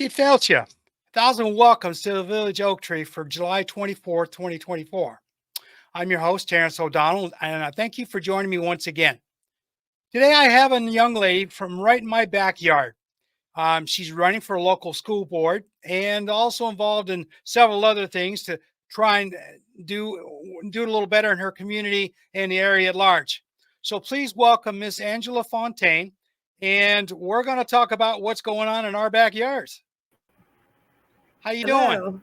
Kid Felcia, 1,000 welcomes to the Village Oak Tree for July 24th, 2024. I'm your host, Terrence O'Donnell, and I thank you for joining me once again. Today, I have a young lady from right in my backyard. She's running for a local school board and also involved in several other things to try and do it a little better in her community and the area at large. So please welcome Miss Angela Fontaine, and we're going to talk about what's going on in our backyards. How you doing? Hello.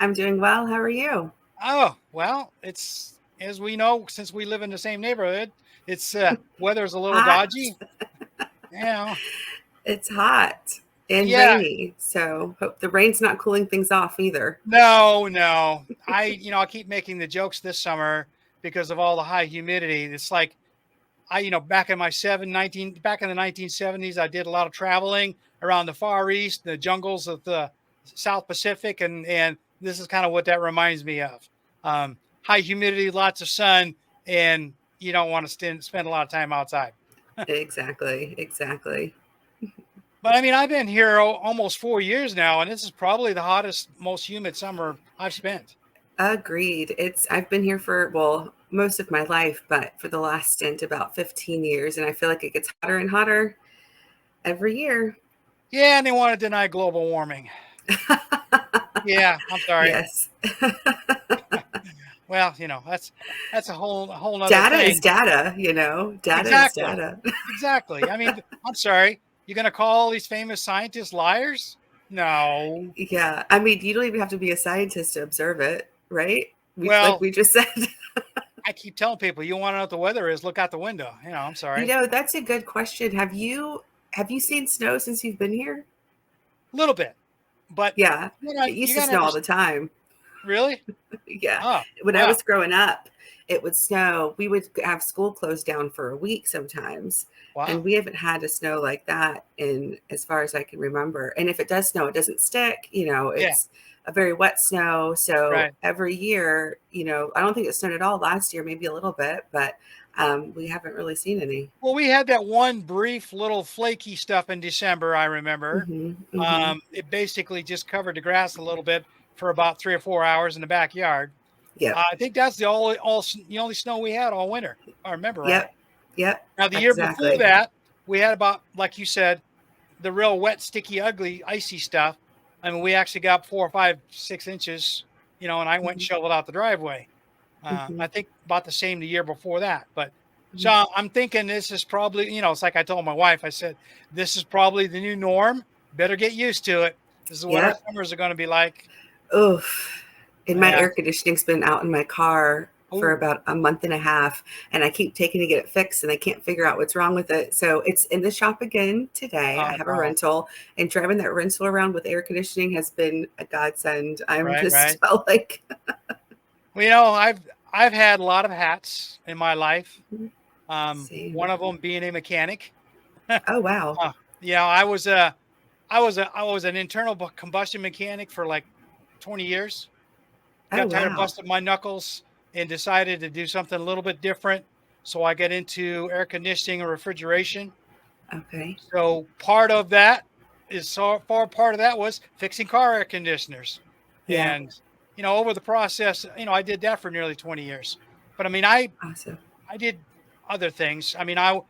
I'm doing well. How are you? Oh, well, it's as we know, since we live in the same neighborhood, it's weather's a little Hot. dodgy. You know, It's hot and yeah, rainy. So hope the rain's not cooling things off either. no. I keep making the jokes this summer because of all the high humidity. It's like back in back in the 1970s, I did a lot of traveling around the Far East, the jungles of the South Pacific, and this is kind of what that reminds me of. High humidity, lots of sun, and you don't want to spend a lot of time outside. Exactly. Exactly. But I mean, I've been here almost 4 years now, and this is probably the hottest, most humid summer I've spent. Agreed. I've been here for, well, most of my life, but for the last stint about 15 years, and I feel like it gets hotter and hotter every year. Yeah, and they want to deny global warming. Yeah, I'm sorry. Yes. Well, that's a whole nother Data is thing. data. Data is Exactly. data. Exactly. I mean, I'm sorry. You're going to call all these famous scientists liars? No. Yeah. I mean, you don't even have to be a scientist to observe it, right? Like Well, we just said. I keep telling people, you want to know what the weather is, look out the window. I'm sorry. That's a good question. Have you seen snow since you've been here? A little bit. But Yeah. It you used to got to snow all understand. the time. Really? Yeah. Oh, When I wow. was growing up, it would snow. We would have school closed down for a week sometimes. And Wow. we haven't had a snow like that in as far as I can remember. And if it does snow, it doesn't stick. Yeah. It's a very wet snow. So Right. every year, I don't think it snowed at all last year, maybe a little bit, but we haven't really seen any. Well, we had that one brief little flaky stuff in December, I remember. Hmm. Hmm. It basically just covered the grass a little bit for about 3 or 4 hours in the backyard. Yep. I think that's the only snow we had all winter, if I remember right. Yep. Yep. Now, the year before Exactly. that, we had about, like you said, the real wet, sticky, ugly, icy stuff. I mean, we actually got 4, 5, 6 inches, and I went and Hmm. shoveled out the driveway. Hmm. I think about the same the year before that. But Hmm. so I'm thinking this is probably, it's like I told my wife, I said, this is probably the new norm. Better get used to it. This is what our Yep. summers are going to be like. Oof. And my Yeah. air conditioning's been out in my car for Oh, about a month and a half, and I keep taking to get it fixed, and I can't figure out what's wrong with it. So it's in the shop again today. I oh have a no. rental, and driving that rental around with air conditioning has been a godsend. I'm Right, just right. felt like, Well, I've had a lot of hats in my life. same. One of them being a mechanic. Oh, wow. I was an internal combustion mechanic for like 20 years. Oh, Got tired of wow. busting my knuckles and decided to do something a little bit different. So I got into air conditioning and refrigeration. Okay. So part of that was fixing car air conditioners. Yeah. And over the process, I did that for nearly 20 years. But I mean, I Awesome. did other things. I mean, I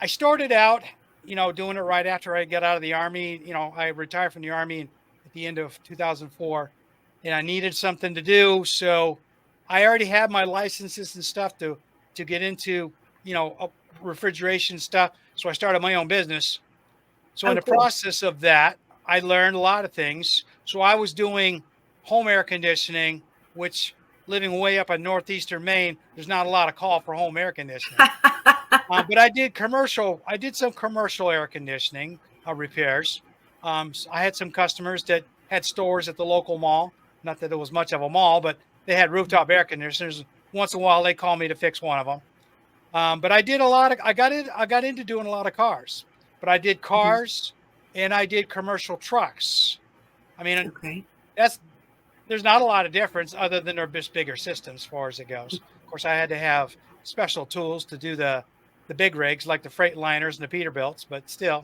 started out, doing it right after I got out of the army. I retired from the army at the end of 2004, and I needed something to do. So I already had my licenses and stuff to get into, refrigeration stuff. So I started my own business. So in Oh, the cool. process of that, I learned a lot of things. So I was doing home air conditioning, which living way up in northeastern Maine, there's not a lot of call for home air conditioning. But I did commercial. I did some commercial air conditioning repairs. I had some customers that had stores at the local mall. Not that it was much of a mall, but they had rooftop air conditioners. Once in a while, they call me to fix one of them. But I did a lot of. I got into doing a lot of cars. But I did Mhm. cars and I did commercial trucks. I mean, Okay. that's there's not a lot of difference other than they're just bigger systems as far as it goes. Of course, I had to have special tools to do the big rigs like the freight liners and the Peterbilts, but still,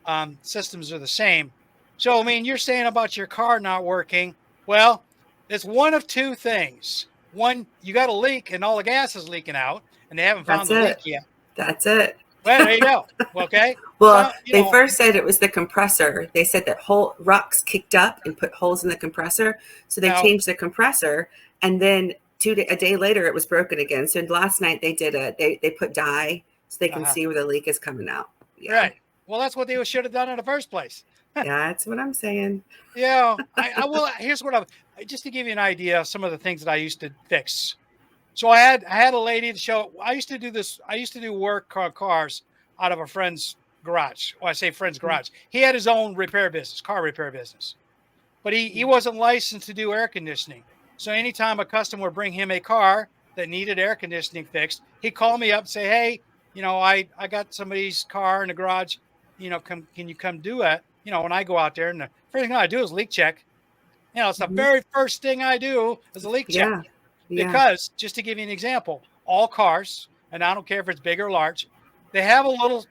Mhm. systems are the same. So, I mean, you're saying about your car not working. Well, it's one of two things. One, you got a leak and all the gas is leaking out, and they haven't found That's the leak it. yet. That's it. Well, there you go. Okay. Well, So, they first said it was the compressor. They said that whole rocks kicked up and put holes in the compressor. So they now, changed the compressor, and then a day later it was broken again. So last night they put dye so they can uh-huh, see where the leak is coming out. Yeah, right. Well, that's what they should have done in the first place. that's what I'm saying. Yeah. I will. Here's what just to give you an idea of some of the things that I used to fix. So I had a lady to show. I used to do this. I used to do work on cars out of a friend's garage. Well, I say friend's Mhm. garage. He had his own repair business, car repair business, but he wasn't licensed to do air conditioning. So anytime a customer would bring him a car that needed air conditioning fixed, he'd call me up and say, "Hey, I got somebody's car in the garage. Can you come do it?" When I go out there, and the first thing I do is leak check. It's the Mhm. very first thing I do is a leak check. Yeah, yeah. Because just to give you an example, all cars, and I don't care if it's big or large, they have a little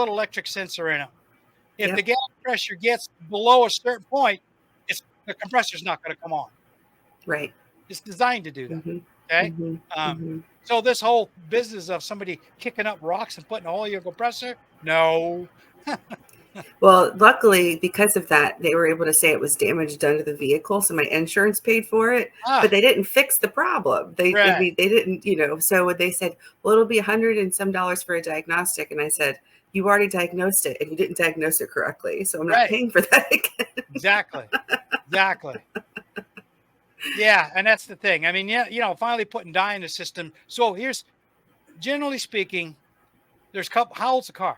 electric sensor in them. If the Yep. gas pressure gets below a certain point, the compressor's not going to come on. Right. It's designed to do that. Mhm. Okay. Mhm. Um, Mhm. so this whole business of somebody kicking up rocks and putting a hole in your compressor, no. Well, luckily, because of that, they were able to say it was damage done to the vehicle, so my insurance paid for it. But Ah, they didn't fix the problem. I right. mean, they didn't, So when they said, "Well, it'll be $100 and some dollars for a diagnostic," and I said, "You already diagnosed it, and you didn't diagnose it correctly, so I'm not Right. paying for that again." Exactly. Exactly. Yeah, and that's the thing. I mean, yeah, finally putting dye in the system. So here's generally speaking, there's couple. How old's the car?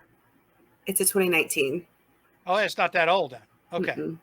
It's a 2019. Oh, it's not that old then. Okay. Mm-mm.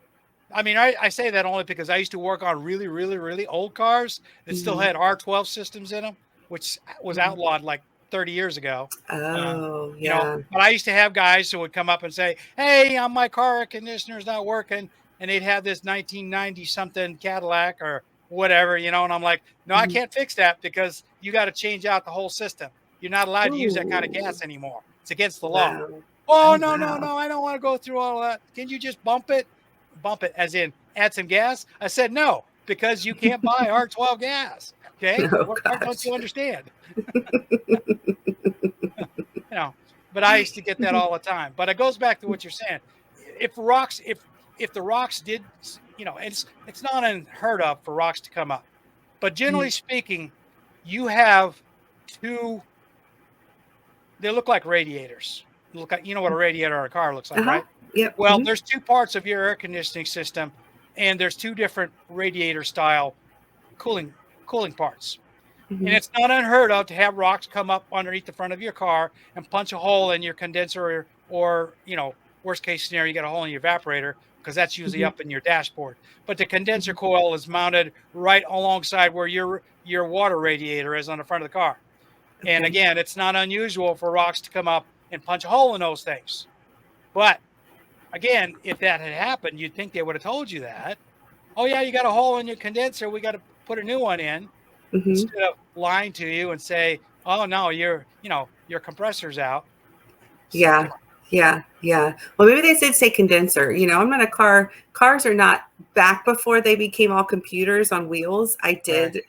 I mean, I say that only because I used to work on really, really, really old cars that still Mhm. had R12 systems in them, which was Mhm. outlawed like 30 years ago. Um, Oh, yeah. but I used to have guys who would come up and say, "Hey, my car air conditioner's not working," and they'd have this 1990 something Cadillac or whatever, and I'm like, "No, I Mhm. can't fix that because you got to change out the whole system. You're not allowed to use that kind of Ooh. gas anymore. It's against the law." Wow. Oh, Oh, no, no, wow. no, I don't want to go through all of that. Can you just bump it? Bump it as in add some gas? I said no, because you can't buy R12 gas. Okay. Oh, What part don't gosh. you understand? You know, but I used to get that all the time. But it goes back to what you're saying. If the rocks did, it's not unheard of for rocks to come up. But generally Mhm. speaking, you have two, they look like radiators. Look like, what a radiator on a car looks like, Uh-huh. right? Yep. Well, Mhm. there's two parts of your air conditioning system, and there's two different radiator style cooling cooling parts. And Mhm. it's not unheard of to have rocks come up underneath the front of your car and punch a hole in your condenser, or worst case scenario, you got a hole in your evaporator because that's usually Mhm. up in your dashboard. But the condenser Mhm. coil is mounted right alongside where your water radiator is on the front of the car. And Okay. again, it's not unusual for rocks to come up and punch a hole in those things. But again, if that had happened, you'd think they would have told you that. Oh yeah, you got a hole in your condenser. We got to put a new one in, Mhm. instead of lying to you and say, "Oh no, your compressor's out." So, Yeah. Yeah. Yeah. Well, maybe they should say condenser. I'm not a cars are not back before they became all computers on wheels. I right. did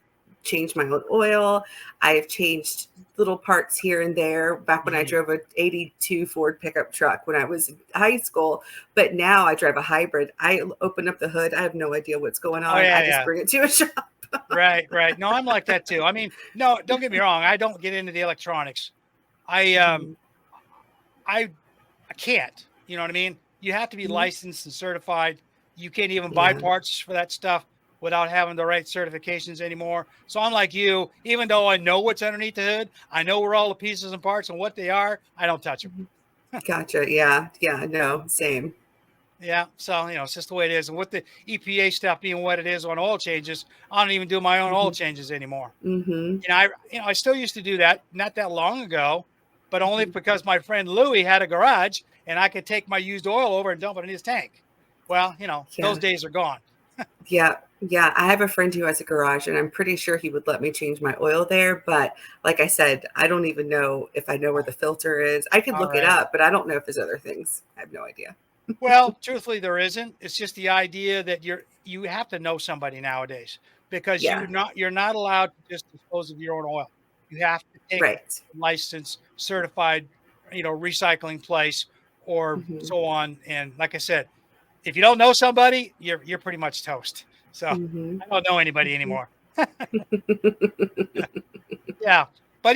change my own oil. I've changed little parts here and there back when I Mhm. drove a 82 Ford pickup truck when I was in high school. But now I drive a hybrid. I open up the hood. I have no idea what's going Oh on. yeah, I just yeah. bring it to a shop. Right, right. No, I'm like that too. I mean, no, don't get me wrong. I don't get into the electronics. I um Mhm. I I can't. You know what I mean? You have to be Mhm. licensed and certified. You can't even buy Yeah. parts for that stuff without having the right certifications anymore. So I'm like you, even though I know what's underneath the hood, I know where all the pieces and parts and what they are, I don't touch them. Mhm. Gotcha. Yeah. Yeah. No, same. Yeah. So, it's just the way it is. And with the EPA stuff being what it is on oil changes, I don't even do my own oil Mhm. changes anymore. Mhm. I still used to do that not that long ago, but only Mhm. because my friend Louie had a garage and I could take my used oil over and dump it in his tank. Well, those Yeah. days are gone. Yeah. Yeah. I have a friend who has a garage, and I'm pretty sure he would let me change my oil there. But like I said, I don't even know if I know where the filter is. I could All look it right. up, but I don't know if there's other things. I have no idea. Well, truthfully, there isn't. It's just the idea that you have to know somebody nowadays because Yeah, you're not allowed to just dispose of your own oil. You have to take it right. to a licensed, certified, recycling place or Mhm, so on. And like I said, if you don't know somebody, you're pretty much toast. So mhm, I don't know anybody mhm. anymore. Yeah, but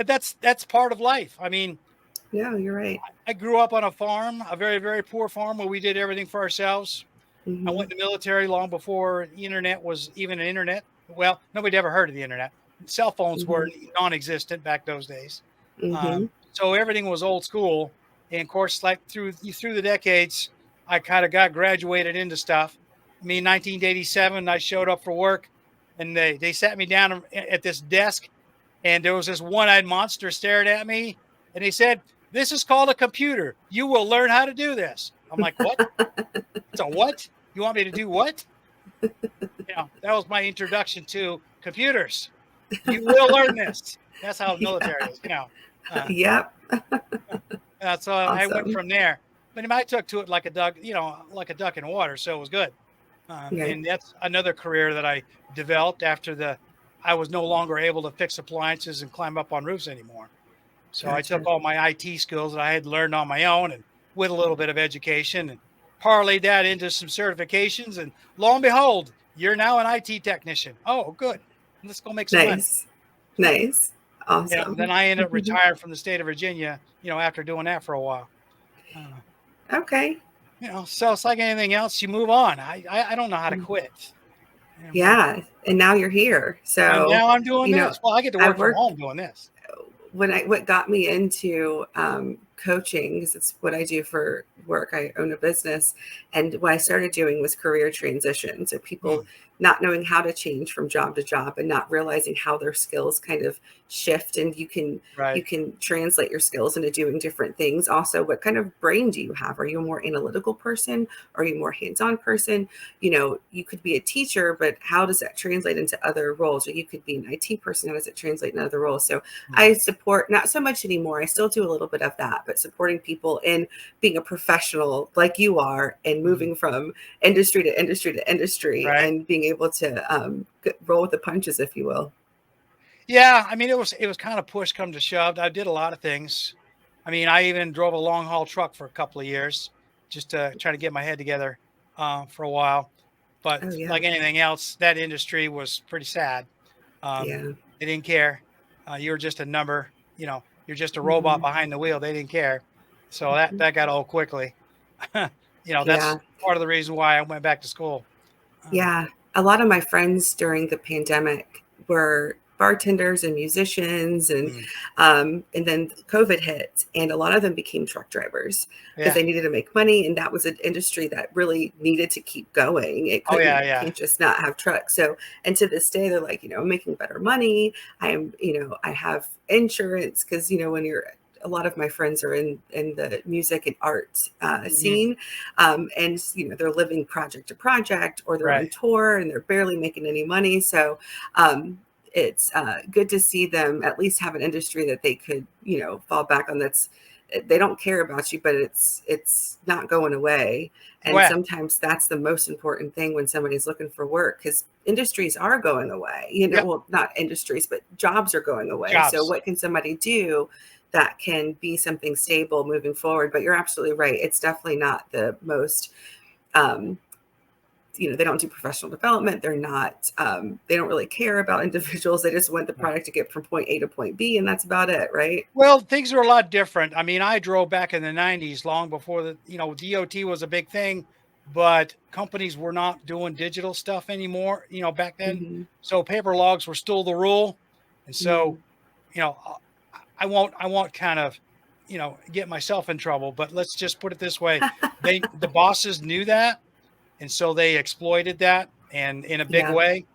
that's part of life. I mean, No, you're right. I grew up on a farm, a very very poor farm where we did everything for ourselves. I Mhm, went in the military long before the internet was even an internet. Well, nobody ever heard of the internet. Cell phones were mhm, non-existent back those days. mhm. So everything was old school. And of course, like through the decades, I kind of got graduated into stuff. I mean, 1987, I showed up for work, and they sat me down at this desk, and there was this one-eyed monster staring at me, and he said, "This is called a computer. You will learn how to do this." I'm like, "What? It's a what? You want me to do what?" That was my introduction to computers. You will learn this. That's how the military Yeah. is. Uh, Yep. so I went Awesome. from there. But I took to it like a duck, like a duck in water. So it was good. Right. And that's another career that I developed after I was no longer able to fix appliances and climb up on roofs anymore. So I took Gotcha. all my IT skills that I had learned on my own and with a little bit of education and parlayed that into some certifications. And lo and behold, you're now an IT technician. Oh, good. Let's go make some money. Nice. Nice. Then Awesome. I ended up retiring from the state of Virginia, after doing that for a while. Uh, Okay. so it's like anything else, you move on. I don't know how to quit. And Yeah, and now you're here. So, now I'm doing you know, this. Well, I get to I work from work home doing this. what got me into coaching, because it's what I do for work. I own a business, and what I started doing was career transition. So people Mm, not knowing how to change from job to job and not realizing how their skills kind of shift, and you right. can translate your skills into doing different things. Also, what kind of brain do you have? Are you a more analytical person? Are you a more hands-on person? You could be a teacher, but how does that translate into other roles? Or you could be an IT person. How does it translate in other roles? So Mm, I support, not so much anymore. I still do a little bit of that, but supporting people in being a professional like you are and mm, moving from industry to industry to industry right. and being able to roll with the punches, if you will. Yeah, I mean, it was kind of push come to shove. I did a lot of things. I mean, I even drove a long haul truck for a couple of years just to try to get my head together for a while. But Oh, yeah. like anything else, that industry was pretty sad. Yeah. They didn't care. You were just a number. You're just a robot Hmm. behind the wheel. They didn't care. So that got old quickly. That's Yeah. part of the reason why I went back to school. Uh, Yeah, a lot of my friends during the pandemic were bartenders and musicians, mm, and then COVID hit, and a lot of them became truck drivers because yeah. they needed to make money, and that was an industry that really needed to keep going. It Oh couldn't yeah, you yeah. can't just not have trucks. So, and to this day, they're like, I'm making better money. I have insurance because when you're a lot of my friends are in the music and art Hmm. scene, and they're living project to project, or they're on Right. tour and they're barely making any money. So it's good to see them at least have an industry that they could fall back on. That's They don't care about you, but it's not going away. And Well, sometimes that's the most important thing when somebody's looking for work, because industries are going away. yep. Well, not industries, but jobs are going away. So Jobs. what can somebody do that can be something stable moving forward? But you're absolutely right. It's definitely not the most, um, they don't do professional development. They don't really care about individuals. They just want the Right. product to get from point A to point B, and that's about it, right? Well, things are a lot different. I mean, I drove back in the 90s long before DOT was a big thing, but companies were not doing digital stuff anymore, back then. Hmm. So paper logs were still the rule. And so, Mm. you know, I won't kind of, get myself in trouble, but let's just put it this way. The bosses knew that. And so they exploited that and in a big Yeah, way.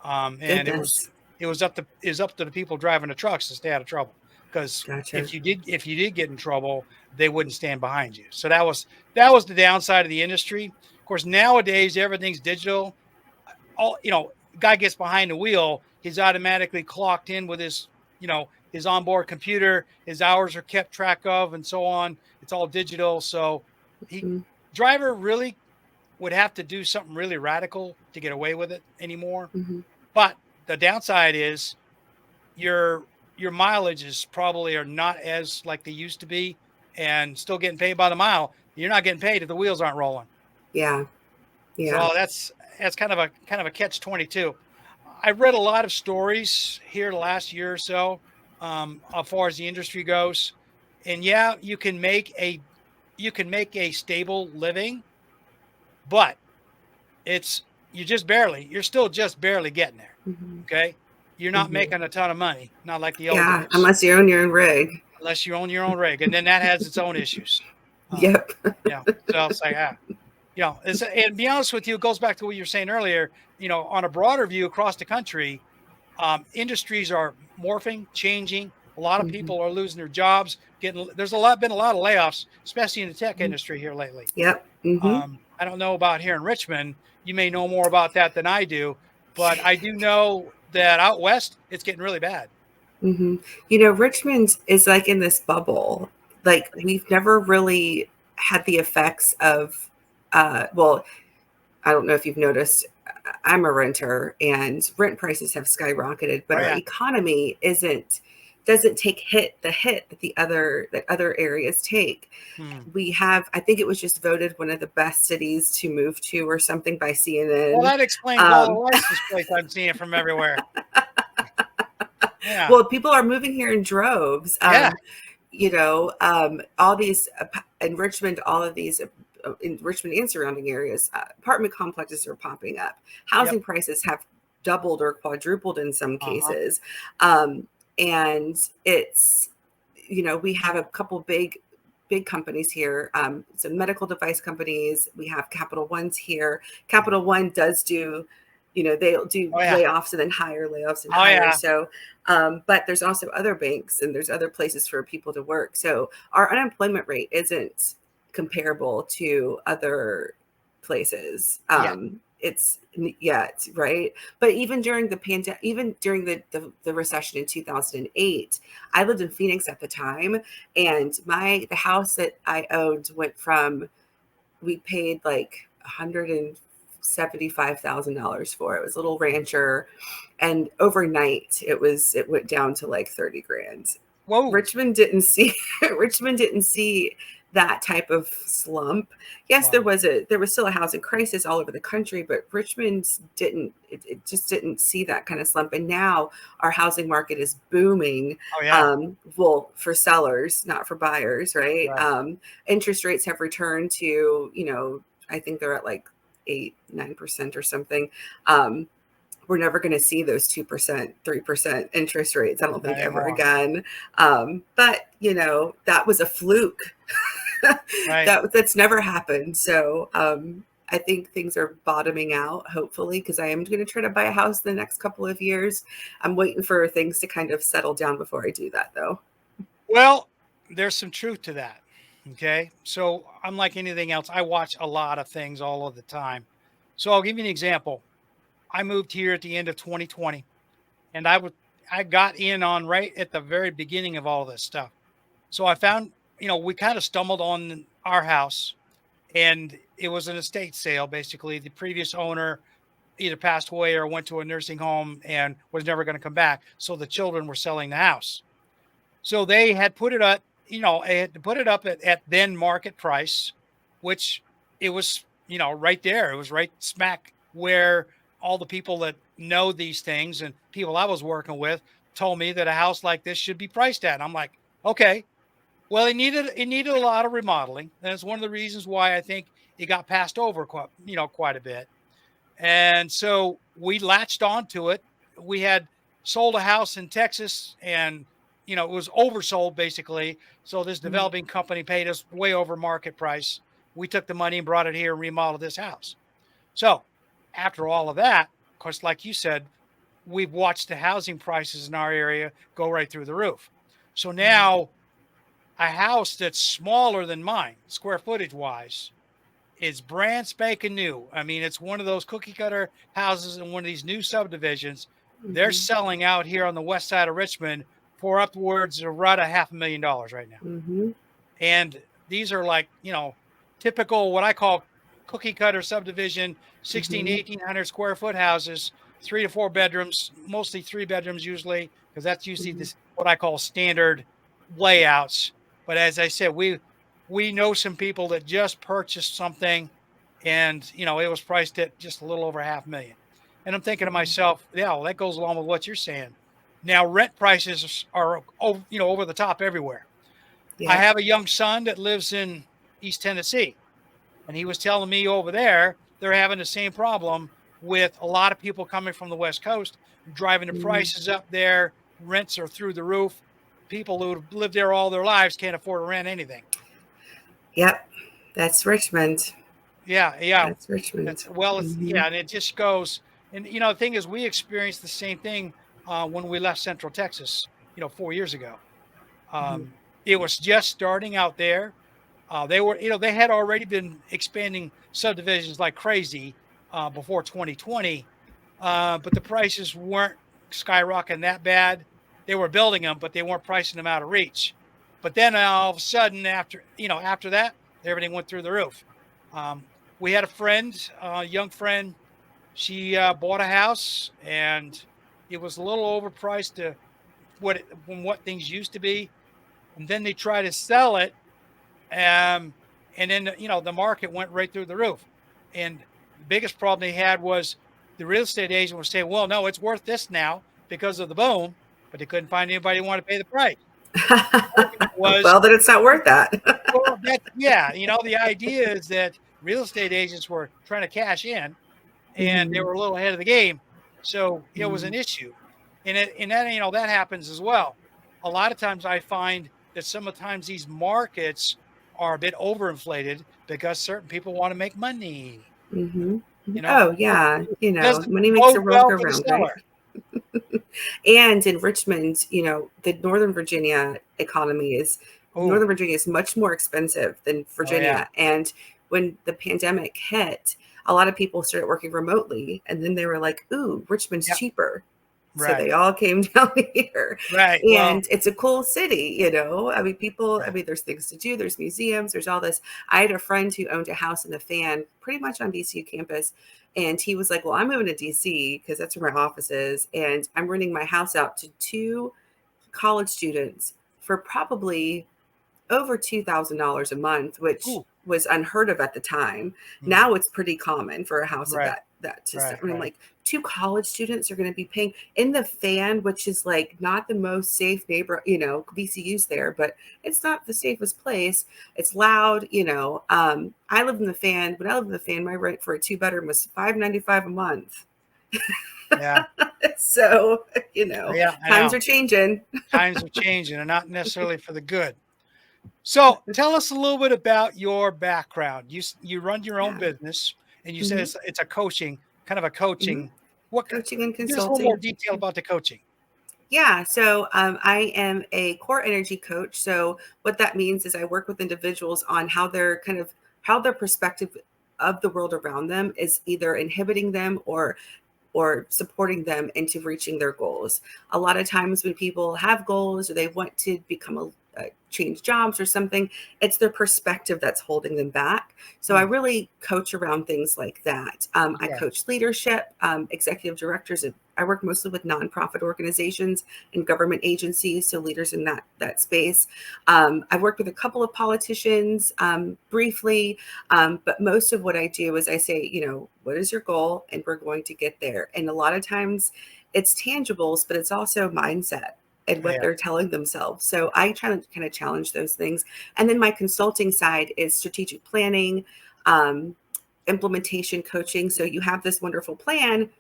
And goodness. it was up to the people driving the trucks to stay out of trouble. Because Gotcha. if you did get in trouble, they wouldn't stand behind you. So that was the downside of the industry. Of course, nowadays everything's digital. All guy gets behind the wheel, he's automatically clocked in with his onboard computer. His hours are kept track of, and so on. It's all digital, so he Mhm. driver really would have to do something really radical to get away with it anymore. Mhm. But the downside is your your mileages probably are not as like they used to be, and still getting paid by the mile. You're not getting paid if the wheels aren't rolling. Yeah. Yeah. So that's kind of a catch 22. I've read a lot of stories here the last year or so, as far as the industry goes, and yeah, you can make a stable living, but it's you're still just barely getting there. Mhm. Okay, you're not Mhm. making a ton of money, not like the old Yeah, days, unless you own your own rig. unless you own your own rig, and then that has its own issues. Um, Yep. so it's like it's and to be honest with you, it goes back to what you were saying earlier. On a broader view across the country, industries are morphing, changing. A lot of Mhm. people are losing their jobs. There's been a lot of layoffs, especially in the tech Mhm. industry here lately. Yep. Mhm. I don't know about here in Richmond. You may know more about that than I do, but I do know that out west it's getting really bad. Mhm. Richmond is like in this bubble. Like we've never really had the effects of well, I don't know if you've noticed, I'm a renter and rent prices have skyrocketed, but Oh our yeah. economy doesn't take the hit that other areas take. Hmm. We have, I think it was just voted one of the best cities to move to or something by Well, CNN. that explains all the Um, license plates I'm seeing from everywhere. Yeah. well, people are moving here in droves. Yeah. All these in Richmond, all of these in Richmond and surrounding areas, apartment complexes are popping up. Yep. Housing prices have doubled or quadrupled in some Uh huh. cases. Um, and it's, we have a couple big companies here. Some medical device companies. We have Capital One's here. Capital One does do, they'll do Oh yeah. layoffs and then hire layoffs and Oh hire. yeah. So, but there's also other banks and there's other places for people to work. So our unemployment rate isn't comparable to other places. Yeah. It's yet, right? But even during the pandemic, even during the recession in 2008, I lived in Phoenix at the time, and the house that I owned went from, we paid like $175,000 for it. It was a little rancher, and overnight it went down to like 30 grand. Whoa. Richmond didn't see Richmond didn't see that type of slump. Yes, Wow. there was still a housing crisis all over the country, but Richmond didn't, it just didn't see that kind of slump. And now our housing market is booming. Oh yeah. Well, for sellers, not for buyers, right? Right. Interest rates have returned to, I think they're at like 8-9% or something. Um, we're never going to see those 2%, 3% interest rates, I don't Not think, ever anymore. again. But that was a fluke. Right. That's never happened. So I think things are bottoming out, hopefully, because I am going to try to buy a house in the next couple of years. I'm waiting for things to kind of settle down before I do that, though. Well, there's some truth to that. Okay. So, unlike anything else, I watch a lot of things all of the time. So, I'll give you an example. I moved here at the end of 2020, and I got in on right at the very beginning of all this stuff. So, I found, we kind of stumbled on our house, and it was an estate sale. Basically, the previous owner either passed away or went to a nursing home and was never going to come back. So, the children were selling the house. So they had put it up, they had to put it up at then market price, which it was, right there. It was right smack where all the people that know these things and people I was working with told me that a house like this should be priced at. And I'm like, okay, well, it needed a lot of remodeling. And it's one of the reasons why I think it got passed over quite a bit. And so we latched onto it. We had sold a house in Texas and it was oversold basically. So this Mhm. developing company paid us way over market price. We took the money and brought it here and remodeled this house. So after all of that, of course, like you said, we've watched the housing prices in our area go right through the roof. So now a house that's smaller than mine, square footage wise, is brand spanking new. I mean, it's one of those cookie cutter houses in one of these new subdivisions. They're Mhm. selling out here on the west side of Richmond for upwards of right a $500,000 right now. Mhm. And these are like, typical, what I call cookie cutter subdivision, 16, Mhm. 1800 square foot houses, 3 to 4 bedrooms, mostly 3 bedrooms usually, because that's usually Mhm. this what I call standard layouts. But as I said, we know some people that just purchased something, and it was priced at just a little over 500,000. And I'm thinking to Mhm. myself, yeah, well, that goes along with what you're saying. Now rent prices are over the top everywhere. I Yep. have a young son that lives in East Tennessee, and he was telling me over there they're having the same problem with a lot of people coming from the West Coast, driving the Mhm. prices up there. Rents are through the roof. People who have lived there all their lives can't afford to rent anything. Yep. That's Richmond. Yeah, yeah. That's Richmond. That's well, it's Mhm. yeah, and it just goes. And the thing is, we experienced the same thing when we left Central Texas, 4 years ago. Mhm. It was just starting out there. They had already been expanding subdivisions like crazy before 2020, but the prices weren't skyrocketing that bad. They were building them, but they weren't pricing them out of reach. But then all of a sudden, after that, everything went through the roof. Um, we had a friend, a young friend. She bought a house, and it was a little overpriced to from what things used to be. And then they try to sell it, um, and then the market went right through the roof. And the biggest problem they had was the real estate agent was saying, "Well, no, it's worth this now because of the boom," but they couldn't find anybody who wanted to pay the price. Argument was, Well, then it's not worth that. well, yeah, the idea is that real estate agents were trying to cash in, and they Mhm. were a little ahead of the game, so it was an Mhm. issue. And that that happens as well. A lot of times I find that sometimes these markets are a bit overinflated because certain people want to make money. Mhm. Mhm. You know, Oh, it, yeah, it doesn't money makes bode the world well go for the round, right? seller. And in Richmond, the Northern Virginia economy is Oh, Northern Virginia is much more expensive than oh yeah, Virginia. And when the pandemic hit, a lot of people started working remotely, and then they were like, "Ooh, Richmond's yeah, cheaper." So right, they all came down here. right. Well, And it's a cool city. I mean, right. there's things to do, there's museums, there's all this. I had a friend who owned a house in the Fan, pretty much on DCU campus. And he was like, "Well, I'm moving to DC because that's where my office is. And I'm renting my house out to two college students for probably over $2,000 a month, which Ooh, was unheard of at the time. mm, Now it's pretty common for a house of right, that system. right, And I'm right. like, two college students are going to be paying in the Fan, which is like not the most safe neighbor, VCU's there, but it's not the safest place. It's loud. I live in the Fan. When I lived in the Fan, my rent for a two-bedroom was $5.95 a month. Yeah, So, yeah. I times know. are changing. Times are changing, and not necessarily for the good. So tell us a little bit about your background. You run your own Yeah. business, and you said Hmm. it's a coaching, kind of a Hmm. coaching. What Coaching and Give us a little more consulting. detail about the coaching. Yeah, so I am a core energy coach. So what that means is I work with individuals on how their perspective of the world around them is either inhibiting them or supporting them into reaching their goals. A lot of times when people have goals or they want to become change jobs or something, it's their perspective that's holding them back. So I Mm, really coach around things like that. I okay. coach leadership, executive directors. I work mostly with nonprofit organizations and government agencies, so leaders in that space. I've worked with a couple of politicians briefly, but most of what I do is I say, what is your goal? And we're going to get there. And a lot of times it's tangibles, but it's also mindset and what Yeah. they're telling themselves. So I try to kind of challenge those things. And then my consulting side is strategic planning, um, implementation coaching. So you have this wonderful plan,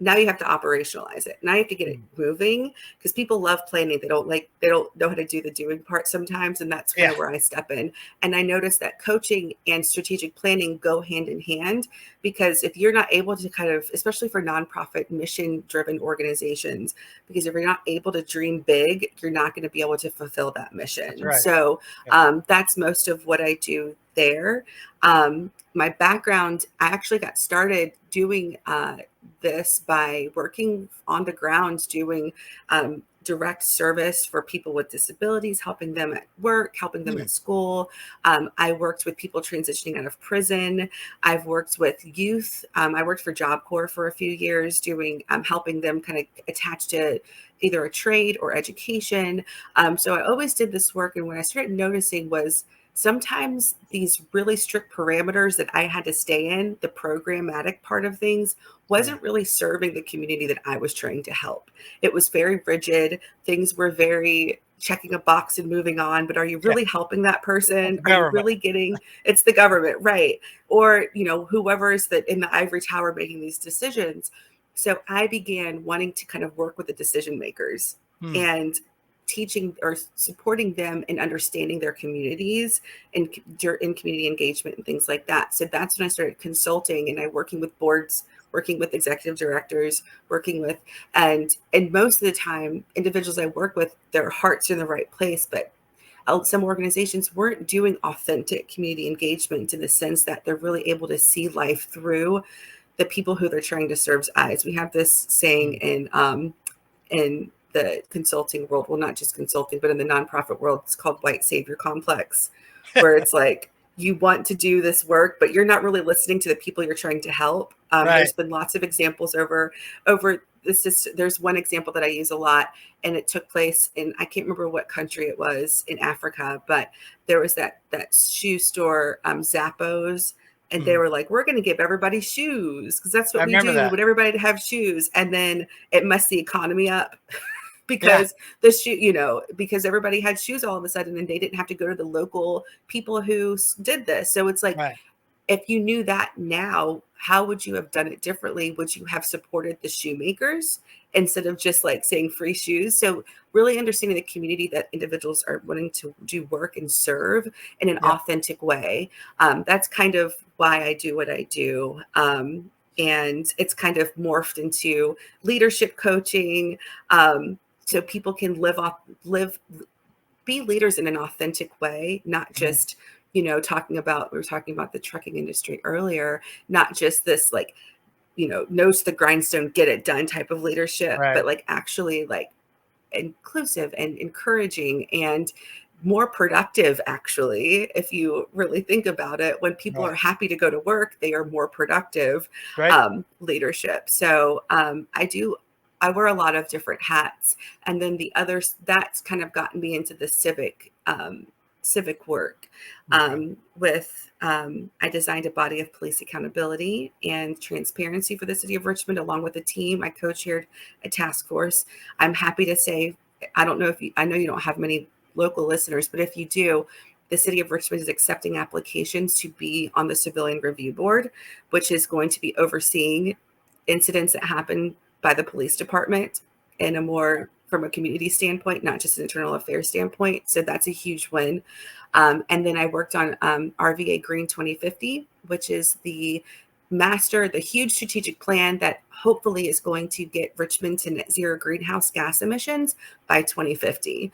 now you have to operationalize it. Now you have to get it Mm, moving because people love planning. They don't know how to do the doing part sometimes. And that's kind yeah. of where I step in. And I noticed that coaching and strategic planning go hand in hand because if you're not able to kind of, especially for nonprofit mission driven organizations, because if you're not able to dream big, you're not going to be able to fulfill that That's mission. right. So Yeah. that's most of what I do there. My background, I actually got started doing this by working on the ground doing direct service for people with disabilities, helping them at work, helping them Hmm. at school. I worked with people transitioning out of prison. I've worked with youth. I worked for Job Corps for a few years, doing helping them kind of attach to either a trade or education. So I always did this work, and what I started noticing was sometimes these really strict parameters that I had to stay in, the programmatic part of things, Yeah. wasn't really serving the community that I was trying to help. It was very rigid. Things were very checking a box and moving on, but are you Yeah. really helping that Of person? the Are you government. really getting, it's the government, right? Or, whoever is that in the ivory tower making these decisions. So I began wanting to kind of work with the decision makers Hmm. and teaching or supporting them in understanding their communities and in community engagement and things like that. So that's when I started consulting, and I working with boards, working with executive directors, working with, and most of the time individuals I work with, their hearts are in the right place, but some organizations weren't doing authentic community engagement in the sense that they're really able to see life through the people who they're trying to serve's eyes. We have this saying Hmm. in the consulting world, well, not just consulting, but in the nonprofit world, it's called white savior complex, where it's like you want to do this work, but you're not really listening to the people you're trying to help. There's Right. been lots of examples over this. Is there's one example that I use a lot, and it took place in, I can't remember what country it was in Africa, but there was that shoe store, Zappos, and they Hmm. were like, we're going to give everybody shoes because that's I what we remember do. We that. want everybody to have shoes. And then it messed the economy up Yeah. because because everybody had shoes all of a sudden, and they didn't have to go to the local people who did this. So it's like, Right. if you knew that now, how would you have done it differently? Would you have supported the shoemakers instead of just like saying free shoes? So really understanding the community that individuals are wanting to do work and serve in an Yep. authentic way. That's kind of why I do what I do. And it's kind of morphed into leadership coaching. So people can live be leaders in an authentic way, not Mhm. just, we were talking about the trucking industry earlier, not just this like, nose to the grindstone, get it done type of leadership, Right. but like actually like inclusive and encouraging and more productive. Actually, if you really think about it, when people are Right. happy to go to work, they are more productive. Right. Leadership. So I wear a lot of different hats, and then the others that's kind of gotten me into the civic work. Okay. I designed a body of police accountability and transparency for the city of Richmond along with a team. I co-chaired a task force. I'm happy to say, I don't know if you, I know you don't have many local listeners, but if you do, the city of Richmond is accepting applications to be on the civilian review board, which is going to be overseeing incidents that happen by the police department in a more from a community standpoint, not just an internal affairs standpoint. So that's a huge win. And then I worked on RVA Green 2050, which is the huge strategic plan that hopefully is going to get Richmond to net zero greenhouse gas emissions by 2050.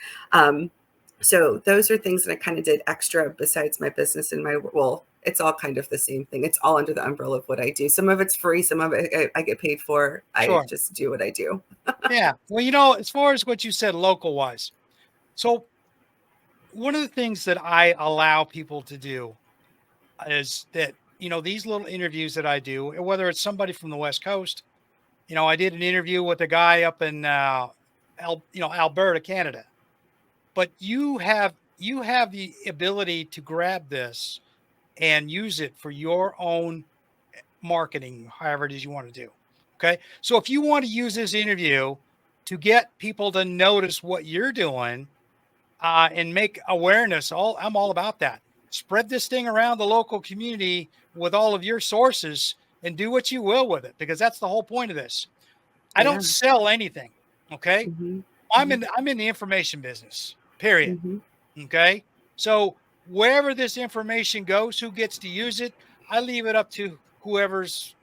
So those are things that I kind of did extra besides my business and well, it's all kind of the same thing. It's all under the umbrella of what I do. Some of it's free, some of it I get paid for. I Sure. just do what I do. Yeah. Well, as far as what you said, local wise. So one of the things that I allow people to do is that, these little interviews that I do, whether it's somebody from the West Coast, I did an interview with a guy up in, Alberta, Canada, but you have the ability to grab this and use it for your own marketing, however it is you want to do. Okay. So if you want to use this interview to get people to notice what you're doing, and make awareness, I'm all about that. Spread this thing around the local community with all of your sources and do what you will with it, because that's the whole point of this. I don't Yeah. sell anything. Okay. Hmm. I'm Hmm. in I'm in the information business. Period. Hmm. Okay. So wherever this information goes, who gets to use it, I leave it up to who's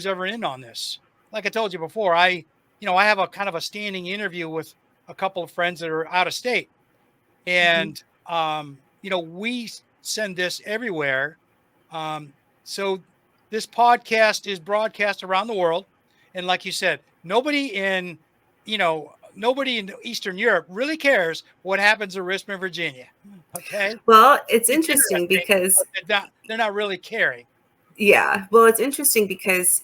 ever in on this. Like I told you before, I have a kind of a standing interview with a couple of friends that are out of state. Hmm. And we send this everywhere. Um, so this podcast is broadcast around the world. And like you said, nobody in, nobody in Eastern Europe really cares what happens in Richmond, Virginia. Okay, Well, it's it's interesting interesting, because but they're not really caring. yeah, well, it's interesting because,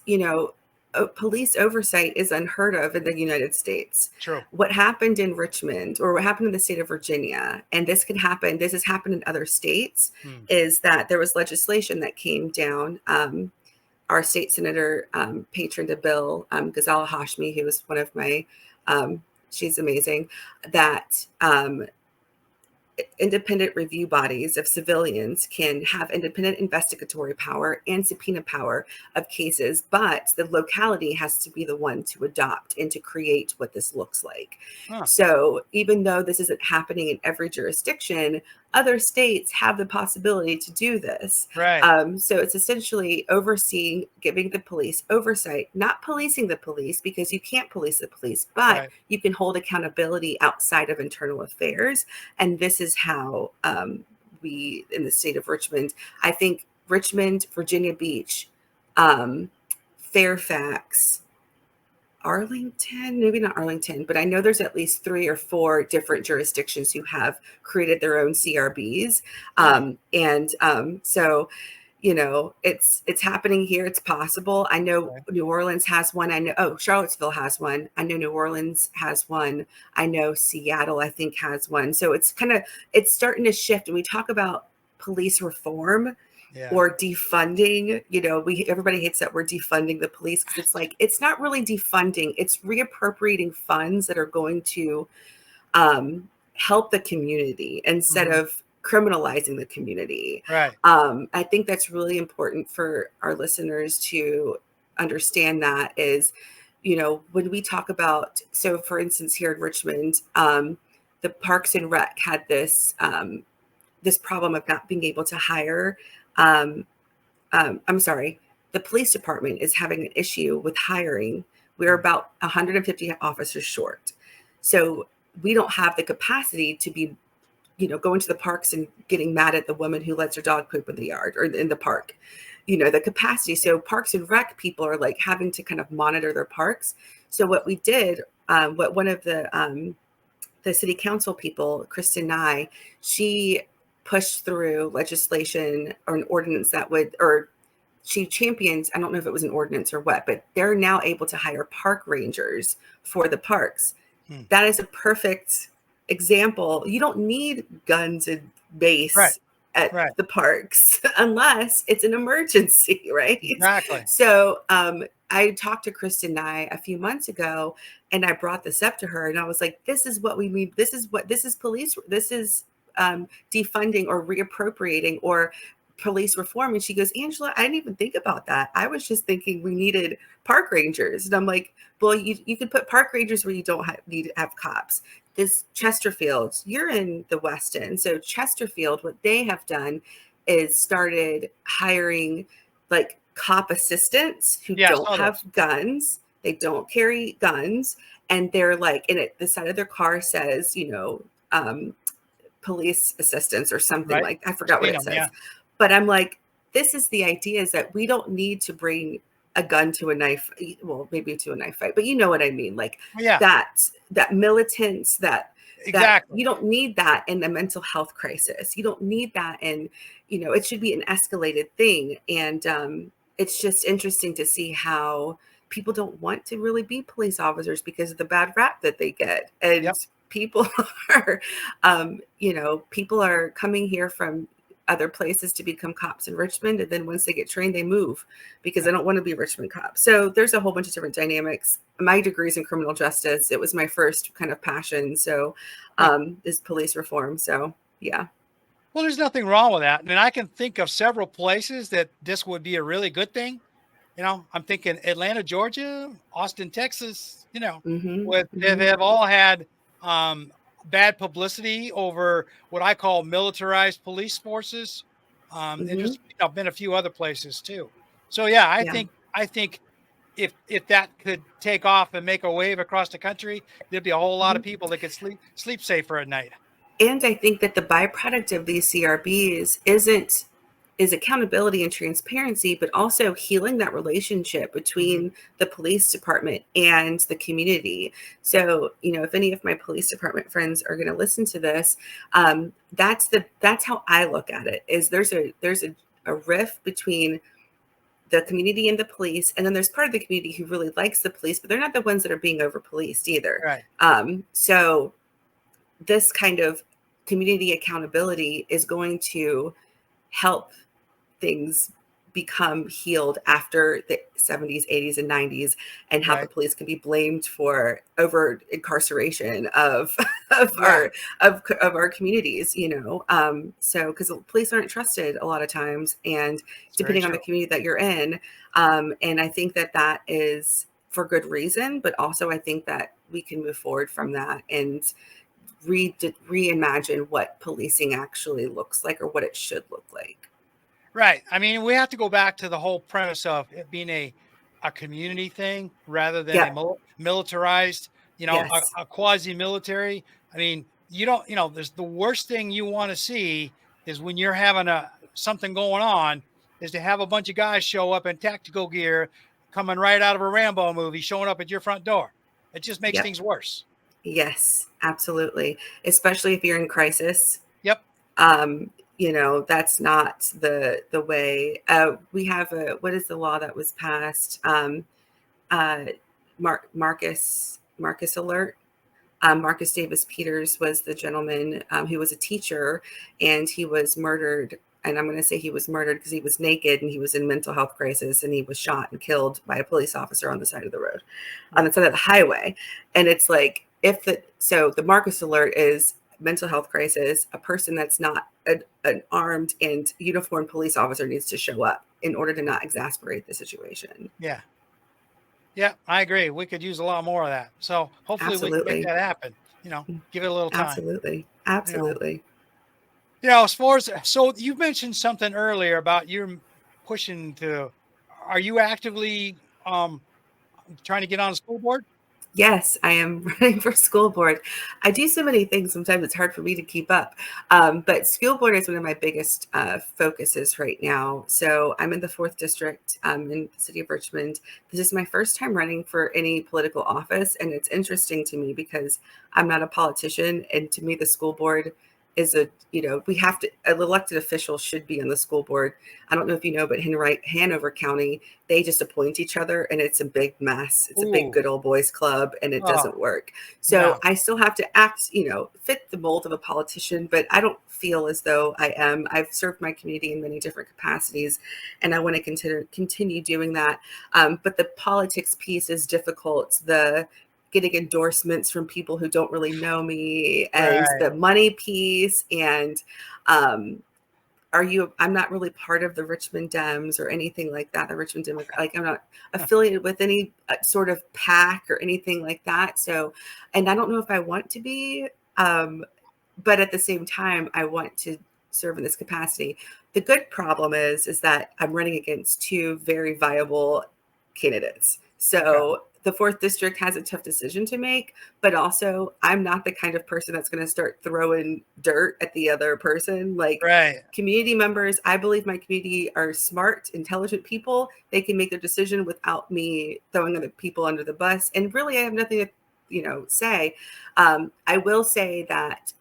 police oversight is unheard of in the United States. True. What happened in Richmond or what happened in the state of Virginia, and this has happened in other states, Hmm. is that there was legislation that came down. Our state senator patroned a bill, Ghazala Hashmi, who was one of my, she's amazing, that independent review bodies of civilians can have independent investigatory power and subpoena power of cases, but the locality has to be the one to adopt and to create what this looks like. Huh. So even though this isn't happening in every jurisdiction, other states have the possibility to do this. Right. So it's essentially overseeing, giving the police oversight, not policing the police because you can't police the police, but Right. you can hold accountability outside of internal affairs. And this is how we, in the state of Richmond, I think Richmond, Virginia Beach, Fairfax, Arlington, maybe not Arlington, but I know there's at least 3 or 4 different jurisdictions who have created their own CRBs. Huh. So, it's happening here. It's possible. I know Okay. New Orleans has one. I know, Charlottesville has one. I know New Orleans has one. I know Seattle, I think, has one. So it's starting to shift. And we talk about police reform Yeah. or defunding. Everybody hates that word, defunding the police, because it's like, it's not really defunding, it's reappropriating funds that are going to help the community instead Mhm. of criminalizing the community. Right. I think that's really important for our listeners to understand. That is, when we talk about, so for instance, here in Richmond, the Parks and Rec had this problem of not being able to hire. Um, I'm sorry, the police department is having an issue with hiring. We're Mm. about 150 officers short. So we don't have the capacity to be, going to the parks and getting mad at the woman who lets her dog poop in the yard or in the park, the capacity. So Parks and Rec people are like having to kind of monitor their parks. So what we did, what one of the city council people, Kristen Nye, she pushed through legislation or an ordinance that would, or she champions, I don't know if it was an ordinance or what, but they're now able to hire park rangers for the parks. Hmm. That is a perfect example. You don't need guns and Right. base at Right. the parks unless it's an emergency, right? Exactly. So I talked to Kristen Nye a few months ago, and I brought this up to her, and I was like, this is what we need. This is police. This is defunding or reappropriating or police reform. And she goes, Angela, I didn't even think about that. I was just thinking we needed park rangers. And I'm like, well, you could put park rangers where you don't need to have cops. This Chesterfield, you're in the West End. So Chesterfield, what they have done is started hiring like cop assistants who Yeah, I don't saw have those. guns. They don't carry guns. And they're like, the side of their car says, police assistance or something, Right. like, I I've forgot what seen it them. Yeah. says. But I'm like, this is the idea, is that we don't need to bring a gun to a knife, well, maybe to a knife fight, but you know what I mean? Like Yeah. that militants, that Exactly. you don't need that in a mental health crisis. You don't need that in, it should be an escalated thing. And it's just interesting to see how people don't want to really be police officers because of the bad rap that they get. And Yep. people are, people are coming here from other places to become cops in Richmond. And then once they get trained, they move because Yeah. they don't want to be Richmond cops. So there's a whole bunch of different dynamics. My degree's in criminal justice. It was my first kind of passion. So Huh. is police reform. So yeah. Well, there's nothing wrong with that. And I can think of several places that this would be a really good thing. I'm thinking Atlanta, Georgia, Austin, Texas, Mm-hmm. they Mm-hmm. have all had um, bad publicity over what I call militarized police forces. And Mm-hmm. there's been a few other places too. So yeah, I Yeah. think I think if that could take off and make a wave across the country, there'd be a whole lot Mm-hmm. of people that could sleep safer at night. And I think that the byproduct of these CRBs isn't is accountability and transparency, but also healing that relationship Hmm. between the police department and the community. So, if any of my police department friends are going to listen to this, that's how I look at it. Is there's a rift between the community and the police, and then there's part of the community who really likes the police, but they're not the ones that are being over policed either. Right. So this kind of community accountability is going to help things become healed after the 70s, 80s, and 90s, and how the Right. police can be blamed for over incarceration of of Yeah. our of our communities. So because police aren't trusted a lot of times, and It's very depending on true. the community that you're in, and I think that is for good reason, but also I think that we can move forward from that and reimagine what policing actually looks like, or what it should look like. Right. I mean, we have to go back to the whole premise of it being a community thing rather than a Yep. militarized, Yes. a quasi military. I mean, you don't, there's the worst thing you want to see is when you're having something going on is to have a bunch of guys show up in tactical gear coming right out of a Rambo movie showing up at your front door. It just makes Yep. things worse. Yes, absolutely. Especially if you're in crisis. Yep. That's not the way. We have what is the law that was passed? Uh, Marcus Alert. Marcus Davis Peters was the gentleman who was a teacher, and he was murdered. And I'm going to say he was murdered because he was naked and he was in mental health crisis, and he was shot and killed by a police officer on the side of the road, on Yep. the side of the highway. And it's like, the Marcus Alert is mental health crisis, a person that's not an armed and uniformed police officer needs to show up in order to not exasperate the situation. Yeah. Yeah, I agree. We could use a lot more of that. So hopefully we can make Absolutely. that happen. Give it a little time. Absolutely. You know, Absolutely. as far as so you mentioned something earlier about you're pushing to. Are you actively trying to get on a school board? Yes, I am running for school board. I do so many things, sometimes it's hard for me to keep up. But school board is one of my biggest focuses right now. So I'm in the 4th district in the city of Richmond. This is my first time running for any political office. And it's interesting to me because I'm not a politician. And to me, the school board is we have to, an elected official should be on the school board. I don't know if you know, but Hanover County, they just appoint each other, and it's a big mess. It's a big Ooh, good old boys club, and it oh, doesn't work. yeah, So I still have to act, fit the mold of a politician, but I don't feel as though I am. I've served my community in many different capacities, and I want to continue doing that. But the politics piece is difficult. The getting endorsements from people who don't really know me, and right. the money piece, and um, I'm not really part of the Richmond Dems or anything like that. The Richmond Democrat, like I'm not affiliated with any sort of PAC or anything like that. So, and I don't know if I want to be, but at the same time, I want to serve in this capacity. The good problem is that I'm running against two very viable candidates. Okay. So the 4th district has a tough decision to make, but also I'm not the kind of person that's going to start throwing dirt at the other person. Like, Right. community members, I believe my community are smart, intelligent people. They can make their decision without me throwing other people under the bus. And really, I have nothing to, say. I will say that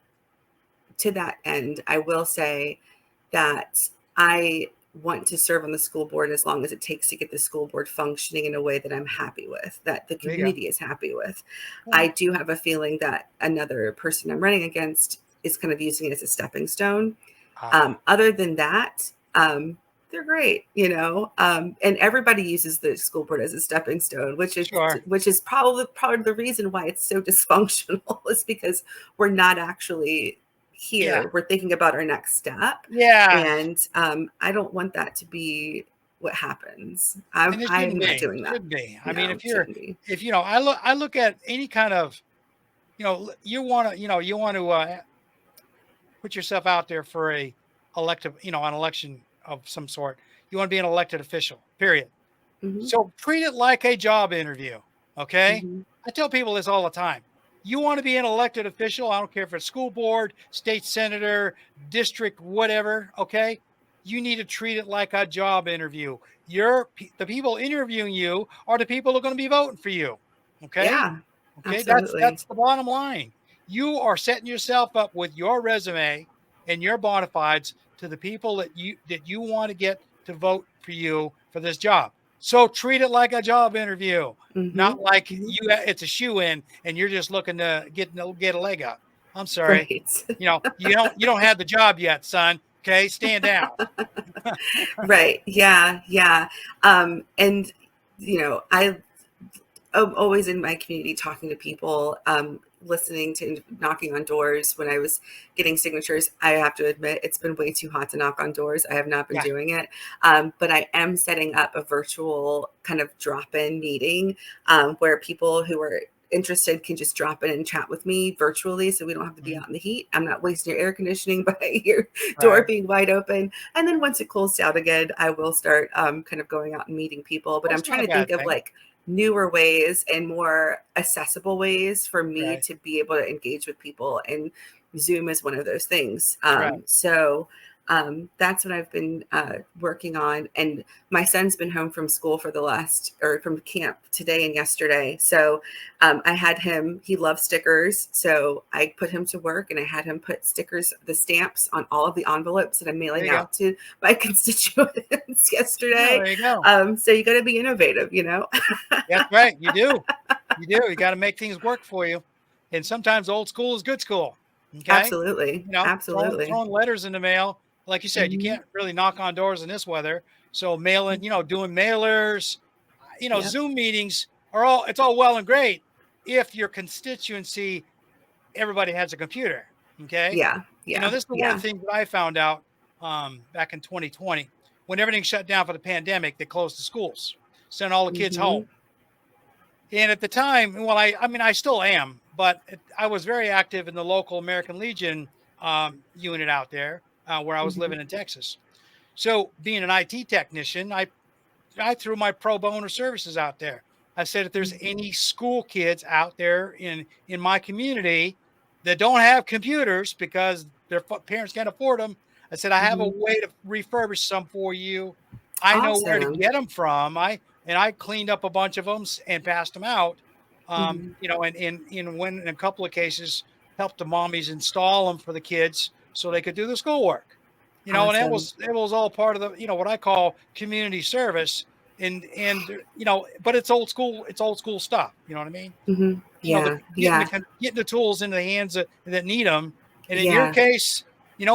to that end, I will say that I want to serve on the school board as long as it takes to get the school board functioning in a way that I'm happy with, that the There you go. community is happy with. I Well, do have a feeling that another person I'm running against is kind of using it as a stepping stone. ah, Other than that, they're great, and everybody uses the school board as a stepping stone, sure. which is probably part of the reason why it's so dysfunctional is because we're not actually Yeah. here. We're thinking about our next step, Yeah. and I don't want that to be what happens. And it I'm shouldn't not be. doing that. Shouldn't be. I mean, No, shouldn't be. if I look at any kind of, you want to put yourself out there for an election of some sort. You want to be an elected official, period. Hmm. So treat it like a job interview. Okay. Hmm. I tell people this all the time. You want to be an elected official. I don't care if it's school board, state senator, district, whatever. Okay. you need to treat it like a job interview. The people interviewing you are the people who are going to be voting for you. Okay. Yeah, Okay. absolutely. That's the bottom line. You are setting yourself up with your resume and your bona fides to the people that you want to get to vote for you for this job. So treat it like a job interview, Hmm. not like Hmm. it's a shoe in and you're just looking to get a leg up. I'm sorry. Right. You don't have the job yet, son. Okay, stand down. Right. Yeah. Yeah. And I'm always in my community talking to people, listening to knocking on doors when I was getting signatures. I have to admit, it's been way too hot to knock on doors. I have not been Yeah. doing it. But I am setting up a virtual kind of drop in meeting where people who are interested can just drop in and chat with me virtually so we don't have to be Mhm. out in the heat. I'm not wasting your air conditioning by your door Right. being wide open. And then once it cools down again, I will start kind of going out and meeting people. But I'm That's not trying a to think bad of thing. like newer ways and more accessible ways for me Right. to be able to engage with people. And Zoom is one of those things. Right. That's what I've been working on. And my son's been home from school from camp today and yesterday. So I had him, he loves stickers. So I put him to work and I had him put stickers, the stamps on all of the envelopes that I'm There mailing you go. out to my constituents Yeah, yesterday. there you go. So you got to be innovative, That's right. You do. You do. You got to make things work for you. And sometimes old school is good school. Okay. Absolutely. Throwing Absolutely. throwing letters in the mail. Like you said, you Hmm. can't really knock on doors in this weather. So mailing, doing mailers, Yep. Zoom meetings it's all well and great if your constituency, everybody has a computer. Okay. Yeah. Yeah. This is one of Yeah. the things that I found out back in 2020 when everything shut down for the pandemic. They closed the schools, sent all the kids home. Hmm. And at the time, well, I mean, I still am, but I was very active in the local American Legion unit out there where I was Hmm. living in Texas. So, being an IT technician, I threw my pro bono services out there. I said, if there's Hmm. any school kids out there in my community that don't have computers because their parents can't afford them, I said, I have a Hmm. way to refurbish some for you. I know where to Awesome. get them from. I cleaned up a bunch of them and passed them out. Hmm. And when in a couple of cases helped the mommies install them for the kids so they could do the schoolwork. And Awesome. it was all part of the what I call community service. And but it's old school stuff. You know what I mean? Hmm. The Yeah. Yeah. getting the tools into the hands that need them. And in your Yeah. case, in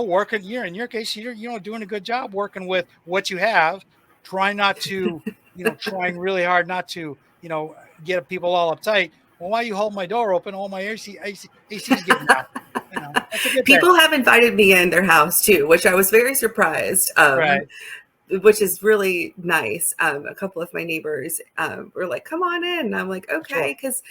your case, you're doing a good job working with what you have. Try not to, trying really hard not to, get people all uptight. Well, why you hold my door open? All my AC's getting out. That's a good thing. People have invited me in their house too, which I was very surprised. Right. Which is really nice. A couple of my neighbors were like, come on in. And I'm like, Sure. okay. Because,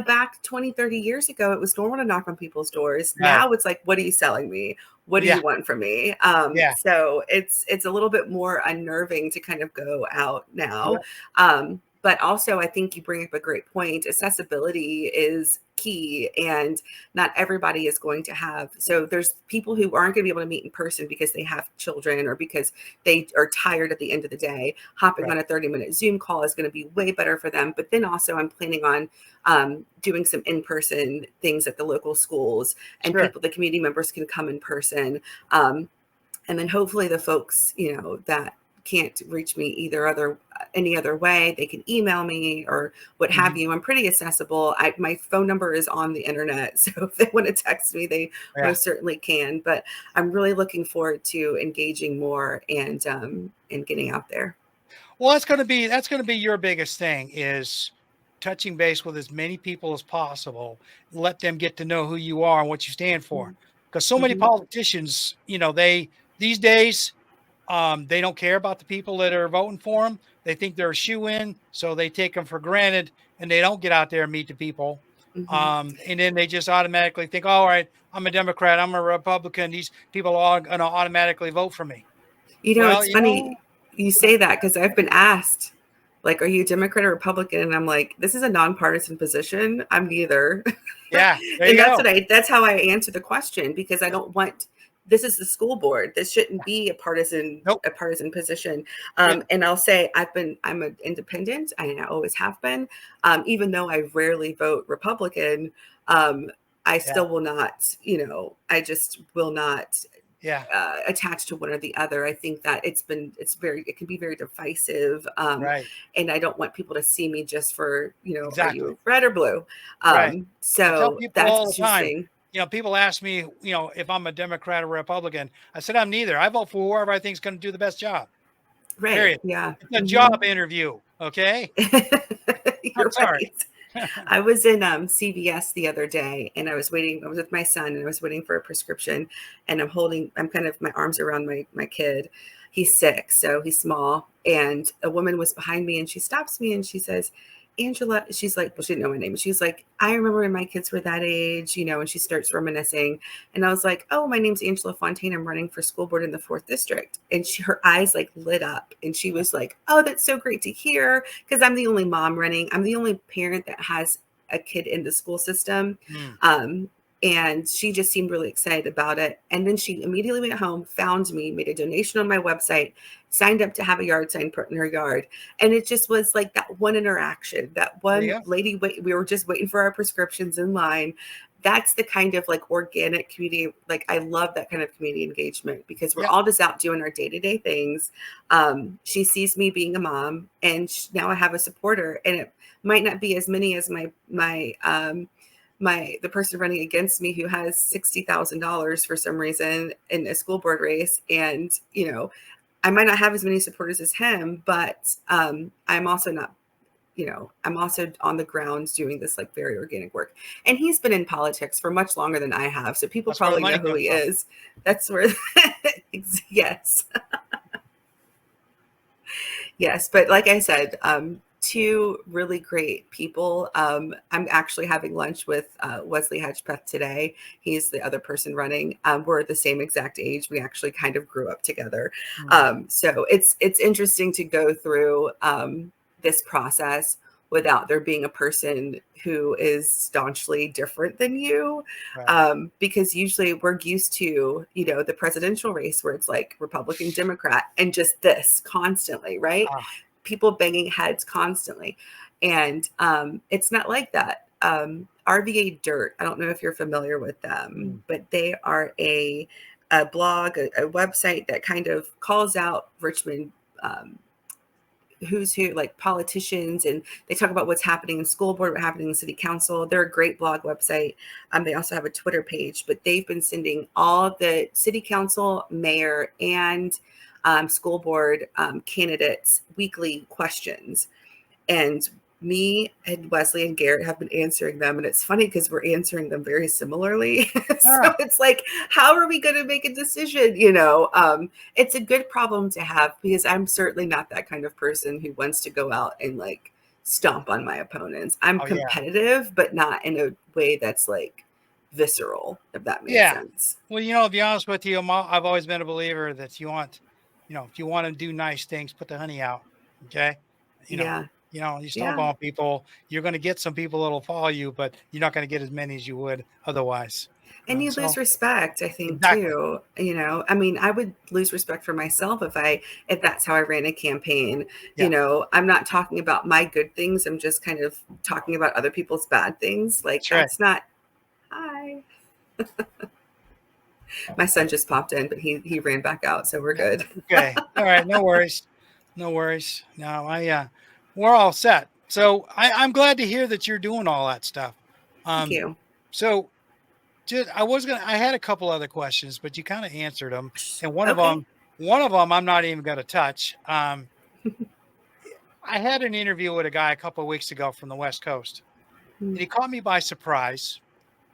back 20, 30 years ago, it was normal to knock on people's doors. Right. Now it's like, what are you selling me? What do Yeah. you want from me? Yeah. So it's a little bit more unnerving to kind of go out now. Yeah. But also, I think you bring up a great point. Accessibility is key, and not everybody is going to have. So there's people who aren't going to be able to meet in person because they have children or because they are tired at the end of the day. Hopping Right. on a 30-minute Zoom call is going to be way better for them. But then also, I'm planning on doing some in-person things at the local schools, and Sure. the community members can come in person. And then hopefully the folks, that can't reach me any other way, they can email me or what have Mhm. you. I'm pretty accessible. My phone number is on the internet, so if they want to text me, they Yeah. most certainly can. But I'm really looking forward to engaging more and getting out there. Well, that's gonna be your biggest thing is touching base with as many people as possible. Let them get to know who you are and what you stand for. Because so many Hmm. politicians, they these days they don't care about the people that are voting for them. They think they're a shoe in, so they take them for granted, and they don't get out there and meet the people. Hmm. And then they just automatically think, all right, I'm a Democrat, I'm a Republican. These people are all going to automatically vote for me. Well, It's funny you say that because I've been asked, like, are you a Democrat or Republican? And I'm like, this is a nonpartisan position. I'm neither. yeah, there you And go. that's how I answer the question, because I don't want this is the school board. This shouldn't be Nope. a partisan position. Yeah. And I'll say I'm an independent, and I always have been. Even though I rarely vote Republican, I Yeah. still will not. I just will not Yeah. attached to one or the other. I think that it can be very divisive. Right. And I don't want people to see me just for, are Exactly. you red or blue? Right. I tell So people that's all the time, interesting. people ask me, if I'm a Democrat or Republican. I said, I'm neither. I vote for whoever I think is going to do the best job. Right. Period. Yeah. It's a job interview. Okay. I'm You're sorry. right. I was in CVS the other day, and I was waiting. I was with my son, and I was waiting for a prescription. And I'm kind of my arms around my kid. He's 6, so he's small. And a woman was behind me, and she stops me, and she says, "Angela," she's like, well, she didn't know my name. She's like, "I remember when my kids were that age, and she starts reminiscing. And I was like, "Oh, my name's Angela Fontaine. I'm running for school board in the 4th district." And her eyes like lit up, and she was like, "Oh, that's so great to hear." Because I'm the only mom running. I'm the only parent that has a kid in the school system. Mm, Um, and she just seemed really excited about it. And then she immediately went home, found me, made a donation on my website, signed up to have a yard sign put in her yard. And it just was like that one interaction, that there you one go. lady, we were just waiting for our prescriptions in line. That's the kind of like organic community. Like, I love that kind of community engagement, because we're Yeah. all just out doing our day-to-day things. She sees me being a mom, and now I have a supporter, and it might not be as many as the person running against me, who has $60,000 for some reason in a school board race. And, I might not have as many supporters as him, but I'm also not, I'm also on the ground doing this like very organic work. And he's been in politics for much longer than I have. So people That's where the probably know money who comes he from. is. That's where, yes. Yes, but like I said, two really great people. I'm actually having lunch with Wesley Hedgepeth today. He's the other person running. We're the same exact age. We actually kind of grew up together. Mm, So it's interesting to go through this process without there being a person who is staunchly different than you. right. Because usually we're used to, the presidential race where it's like Republican, Democrat, and just this constantly, right? Ah, People banging heads constantly. And it's not like that. RVA Dirt, I don't know if you're familiar with them, mm, but they are a blog, a website that kind of calls out Richmond who's who, like politicians, and they talk about what's happening in school board, what's happening in city council. They're a great blog website. They also have a Twitter page, but they've been sending all the city council, mayor, and school board candidates weekly questions. And me and Wesley and Garrett have been answering them. And it's funny because we're answering them very similarly. So ah, it's like, how are we going to make a decision? It's a good problem to have, because I'm certainly not that kind of person who wants to go out and like stomp on my opponents. I'm oh yeah. competitive, but not in a way that's like visceral, if that makes Yeah. sense. Well, to be honest with you, I've always been a believer that if you want to do nice things, put the honey out. Okay. You know, Yeah. you stomp Yeah. on people, you're going to get some people that'll follow you, but you're not going to get as many as you would otherwise. And you lose So respect, I think, exactly. too. I mean, I would lose respect for myself if that's how I ran a campaign. Yeah. I'm not talking about my good things. I'm just kind of talking about other people's bad things. Like, That's right. that's not, hi. My son just popped in, but he ran back out, so we're good. Okay. All right. No worries. No worries. No, we're all set. So I'm glad to hear that you're doing all that stuff. Thank Um, you. so I had a couple other questions, but you kind of answered them. And Okay. one of them I'm not even going to touch. I had an interview with a guy a couple of weeks ago from the West Coast, and he caught me by surprise.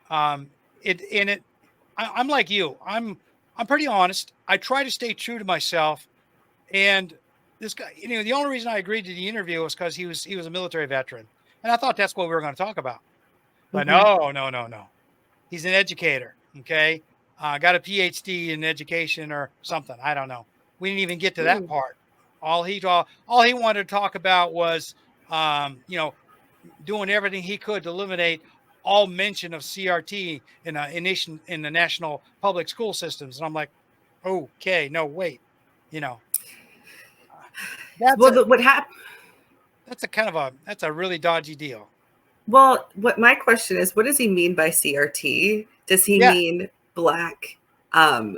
Um, it, and it, I'm like you, I'm pretty honest. I try to stay true to myself. And this guy, the only reason I agreed to the interview was because he was a military veteran, and I thought that's what we were going to talk about. But Hmm. no, no, no, no. He's an educator. Okay, got a PhD in education or something. I don't know. We didn't even get to that Ooh. part. All he wanted to talk about was, doing everything he could to eliminate all mention of CRT in the national public school systems. And I'm like, okay, no, wait, you know, uh, that's Well, a what happened? that's a really dodgy deal. Well, what my question is, what does he mean by CRT? Does he Yeah, mean Black um,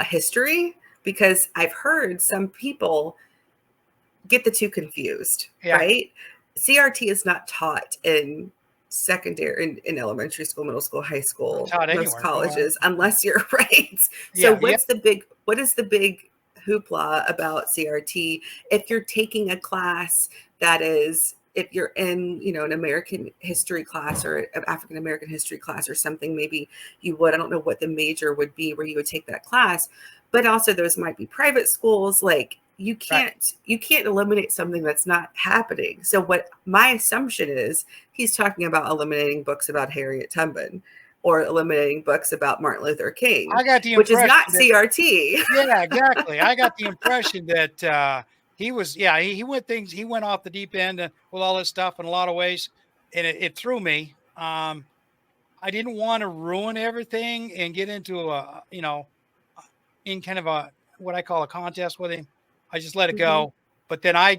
history? Because I've heard some people get the two confused, yeah, right? CRT is not taught in secondary, in elementary school, middle school, high not school, taught most anywhere. No, colleges, unless you're right. So yeah, yeah, what is the big hoopla about CRT if you're taking a class that is, if you're in, an American history class or an African American history class or something, maybe you would, I don't know what the major would be where you would take that class, but also those might be private schools. Like, you right. can't eliminate something that's not happening. So what my assumption is, he's talking about eliminating books about Harriet Tubman or eliminating books about Martin Luther King, I got the which is impression not that CRT. yeah, exactly. I got the impression that he was yeah he went off the deep end with all this stuff in a lot of ways, and it threw me. I didn't want to ruin everything and get into a uh, in kind of a what I call a contest with him. I just let it Mhm, go. But then I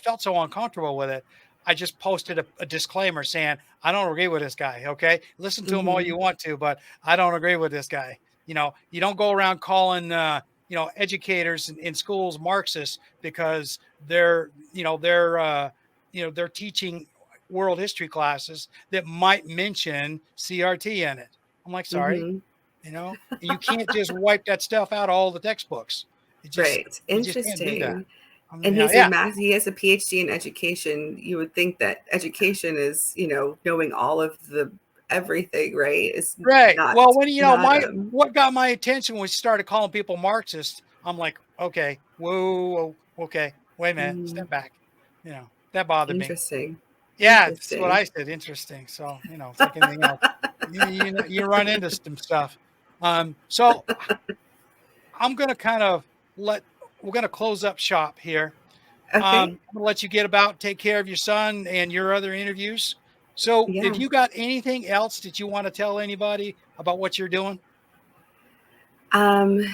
felt so uncomfortable with it. I just posted a disclaimer saying I don't agree with this guy. Okay, listen to him all mhm, you want to, but I don't agree with this guy. You don't go around calling educators in schools Marxists because they're teaching world history classes that might mention CRT in it. I'm like, sorry, mhm. you can't just wipe that stuff out of all the textbooks. It just Right. you just can't do that. Interesting. And he's a Yeah, he has a PhD in education. You would think that education is, knowing all of the everything, right? It's right. not Well, when not my what got my attention when she started calling people Marxists, I'm like, okay, whoa, okay, wait a minute, mm, step back. That bothered me. interesting. Yeah, it's what Interesting. I said. Interesting. So it's like anything else. You run into some stuff. So I'm gonna kind of let we're gonna close up shop here. Okay. I'm gonna let you get about take care of your son and your other interviews. So, if Yeah. you got anything else that you want to tell anybody about what you're doing, Um,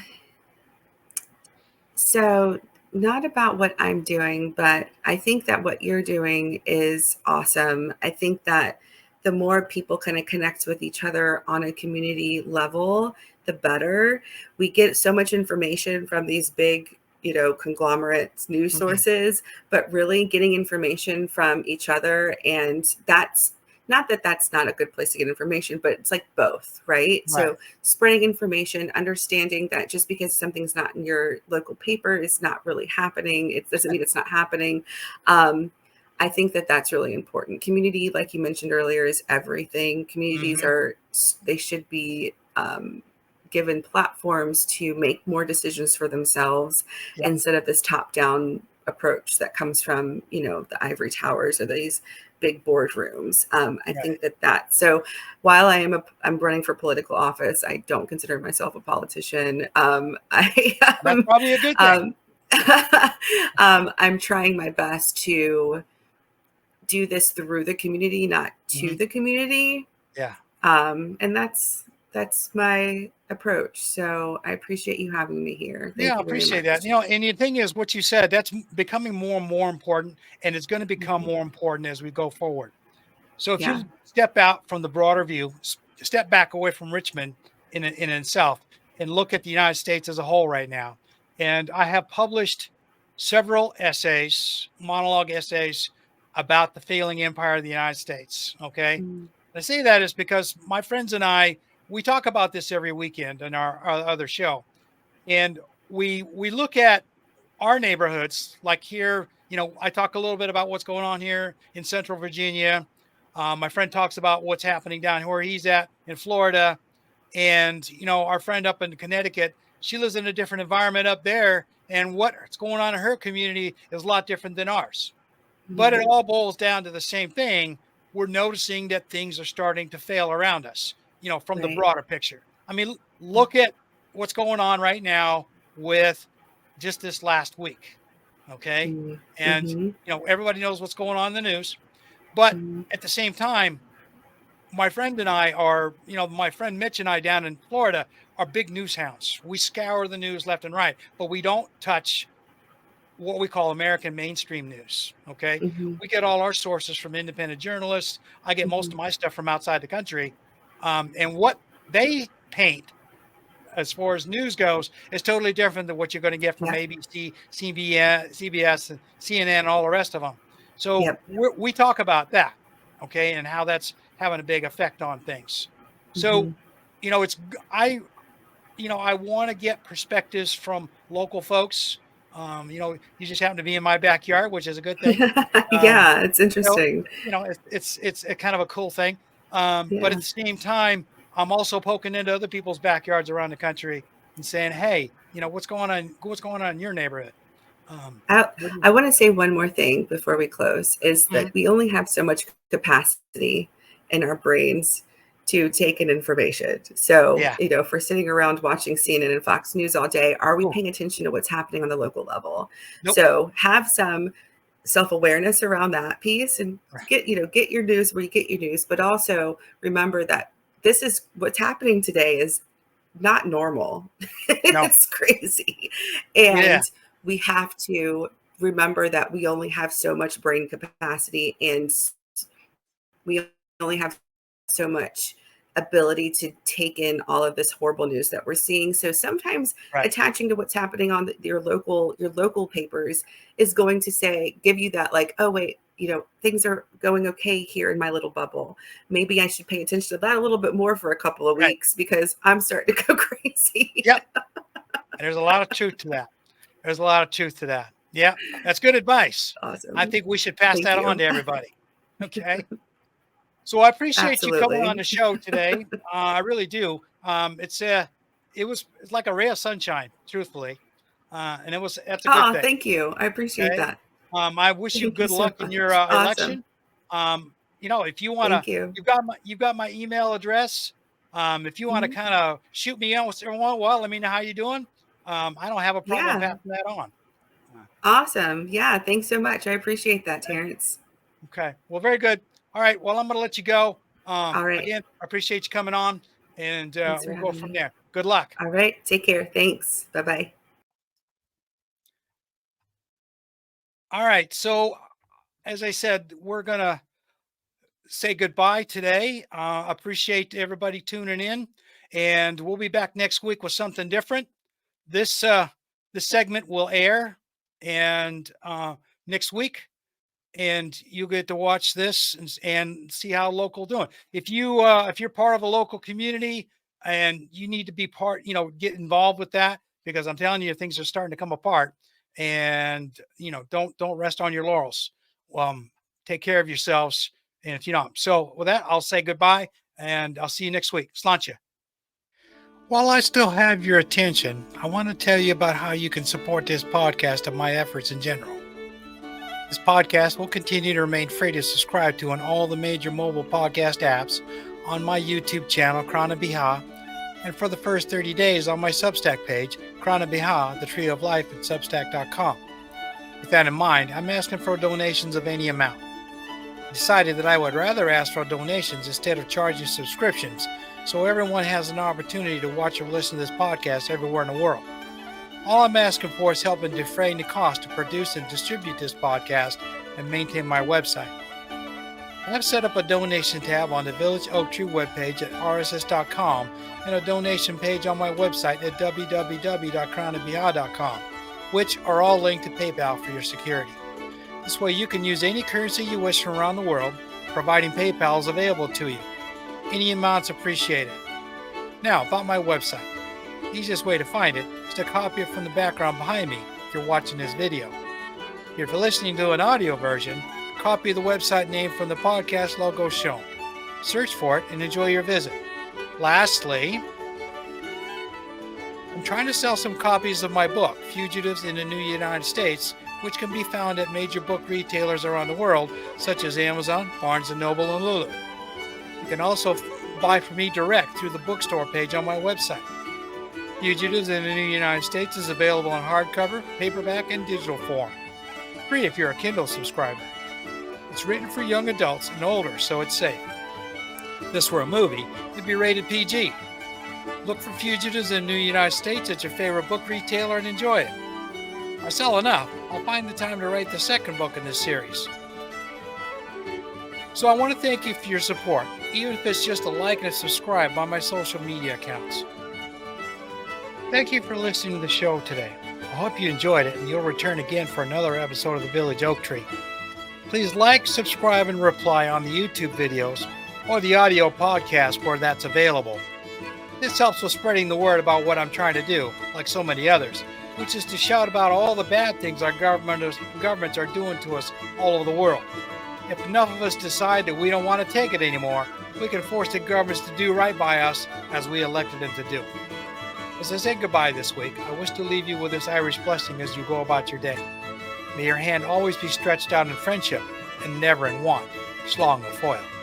so not about what I'm doing, but I think that what you're doing is awesome. I think that the more people kind of connect with each other on a community level, the better. We get so much information from these big, conglomerates, news mhm, sources, but really getting information from each other. And that's not that that's not a good place to get information, but it's like both, right? right, So spreading information, understanding that just because something's not in your local paper is not really happening. It doesn't mean it's not happening. Um, I think that that's really important. Community, like you mentioned earlier, is everything. Communities mhm, they should be given platforms to make more decisions for themselves yeah, instead of this top-down approach that comes from, the ivory towers or these big boardrooms. I right. think so while I'm running for political office, I don't consider myself a politician. I That's probably a good thing. um, I'm trying my best to do this through the community, not to Mhm, the community. yeah, And that's my approach. So I appreciate you having me here. yeah, Thank I you very appreciate that. much. And the thing is, what you said, that's becoming more and more important, and it's going to become Mhm. more important as we go forward. So, if Yeah. you step out from the broader view, step back away from Richmond in itself, and look at the United States as a whole right now, and I have published several essays, monologue essays about the failing empire of the United States. Okay, Mm, I say that is because my friends and I we talk about this every weekend in our other show, and we look at our neighborhoods like here. I talk a little bit about what's going on here in Central Virginia. My friend talks about what's happening down where he's at in Florida, and our friend up in Connecticut, she lives in a different environment up there, and what's going on in her community is a lot different than ours. But it mm, all boils down to the same thing. We're noticing that things are starting to fail around us, from the right. broader picture. I mean, look at what's going on right now with just this last week. Okay. Mm, And, mhm, everybody knows what's going on in the news. But mm, at the same time, my friend and I are, my friend Mitch and I down in Florida are big news hounds. We scour the news left and right, but we don't touch what we call American mainstream news. Okay. Hmm. We get all our sources from independent journalists. I get most Hmm. of my stuff from outside the country. And what they paint as far as news goes is totally different than what you're going to get from Yeah. ABC, CBS, and CNN, and all the rest of them. So Yep. we talk about that, okay, and how that's having a big effect on things. So, Hmm. it's I want to get perspectives from local folks. You just happen to be in my backyard, which is a good thing. Um, Yeah, it's you know, interesting. it's a kind of a cool thing. But at Yeah. the same time, I'm also poking into other people's backyards around the country and saying, "Hey, what's going on? What's going on in your neighborhood?" Um, I, what do you- I want to say one more thing before we close is that Mhm. we only have so much capacity in our brains to take in information. So, Yeah. if we're sitting around watching CNN and Fox News all day, are we Oh, paying attention to what's happening on the local level? nope. So, have some self-awareness around that piece and Right. get your news where you get your news, but also remember that this is what's happening today is not normal. No. It's crazy. Yeah. And we have to remember that we only have so much brain capacity and we only have so much ability to take in all of this horrible news that we're seeing. So sometimes Right. attaching to what's happening on your local papers is going to give you that like, oh wait, things are going okay here in my little bubble. Maybe I should pay attention to that a little bit more for a couple of Right. weeks because I'm starting to go crazy. Yep. And there's a lot of truth to that. There's a lot of truth to that. Yeah. That's good advice. I Awesome. think we should pass Thank that on you. to everybody. Okay. So I appreciate you coming on Absolutely. the show today. I really do. It's like a ray of sunshine, truthfully, and that's a good Oh, thing. thank you. I appreciate Okay. that. I wish you Thank you good so luck in your much. Awesome. election. If you want to, Thank you. you've got my email address. If you want to Mhm. kind of shoot me out once in a while, let me know how you're doing. I don't have a problem Yeah. passing that on. Uh, Awesome. Yeah. Thanks so much. I appreciate that, Terrence. Okay. Well, very good. All right. Well, I'm going to let you go. All right. Again, I appreciate you coming on, and Thanks for we'll go having from me. there. Good luck. All right. Take care. Thanks. Bye bye. All right. So, as I said, we're going to say goodbye today. Appreciate everybody tuning in, and we'll be back next week with something different. This this segment will air and next week, and you get to watch this and see how local doing. If you're part of a local community and you need to be part, get involved with that because I'm telling you things are starting to come apart. And don't rest on your laurels. Um, Take care of yourselves. And if you don't, so with that, I'll say goodbye and I'll see you next week. Sláinte. While I still have your attention, I want to tell you about how you can support this podcast and my efforts in general. This podcast will continue to remain free to subscribe to on all the major mobile podcast apps, on my YouTube channel, Krana Biha, and for the first 30 days on my Substack page, Krana Biha, the Tree of Life at Substack.com. With that in mind, I'm asking for donations of any amount. I decided that I would rather ask for donations instead of charging subscriptions, so everyone has an opportunity to watch or listen to this podcast everywhere in the world. All I'm asking for is help in defraying the cost to produce and distribute this podcast and maintain my website. I've set up a donation tab on the Village Oak Tree webpage at rss.com and a donation page on my website at www.crownandbeyond.com, which are all linked to PayPal for your security. This way you can use any currency you wish from around the world, providing PayPal is available to you. Any amount's appreciated. Now, about my website. The easiest way to find it is to copy it from the background behind me if you're watching this video. If you're listening to an audio version, copy the website name from the podcast logo shown. Search for it and enjoy your visit. Lastly, I'm trying to sell some copies of my book, Fugitives in the New United States, which can be found at major book retailers around the world, such as Amazon, Barnes & Noble, and Lulu. You can also buy from me direct through the bookstore page on my website. Fugitives in the New United States is available in hardcover, paperback, and digital form. Free if you're a Kindle subscriber. It's written for young adults and older, so it's safe. If this were a movie, it'd be rated PG. Look for Fugitives in the United States at your favorite book retailer and enjoy it. If I sell enough, I'll find the time to write the second book in this series. So I want to thank you for your support, even if it's just a like and a subscribe on my social media accounts. Thank you for listening to the show today. I hope you enjoyed it and you'll return again for another episode of the Village Oak Tree. Please like, subscribe, and reply on the YouTube videos or the audio podcast where that's available. This helps with spreading the word about what I'm trying to do, like so many others, which is to shout about all the bad things our governments are doing to us all over the world. If enough of us decide that we don't want to take it anymore, we can force the governments to do right by us as we elected them to do. As I say goodbye this week, I wish to leave you with this Irish blessing as you go about your day. May your hand always be stretched out in friendship and never in want. Slán go fóill.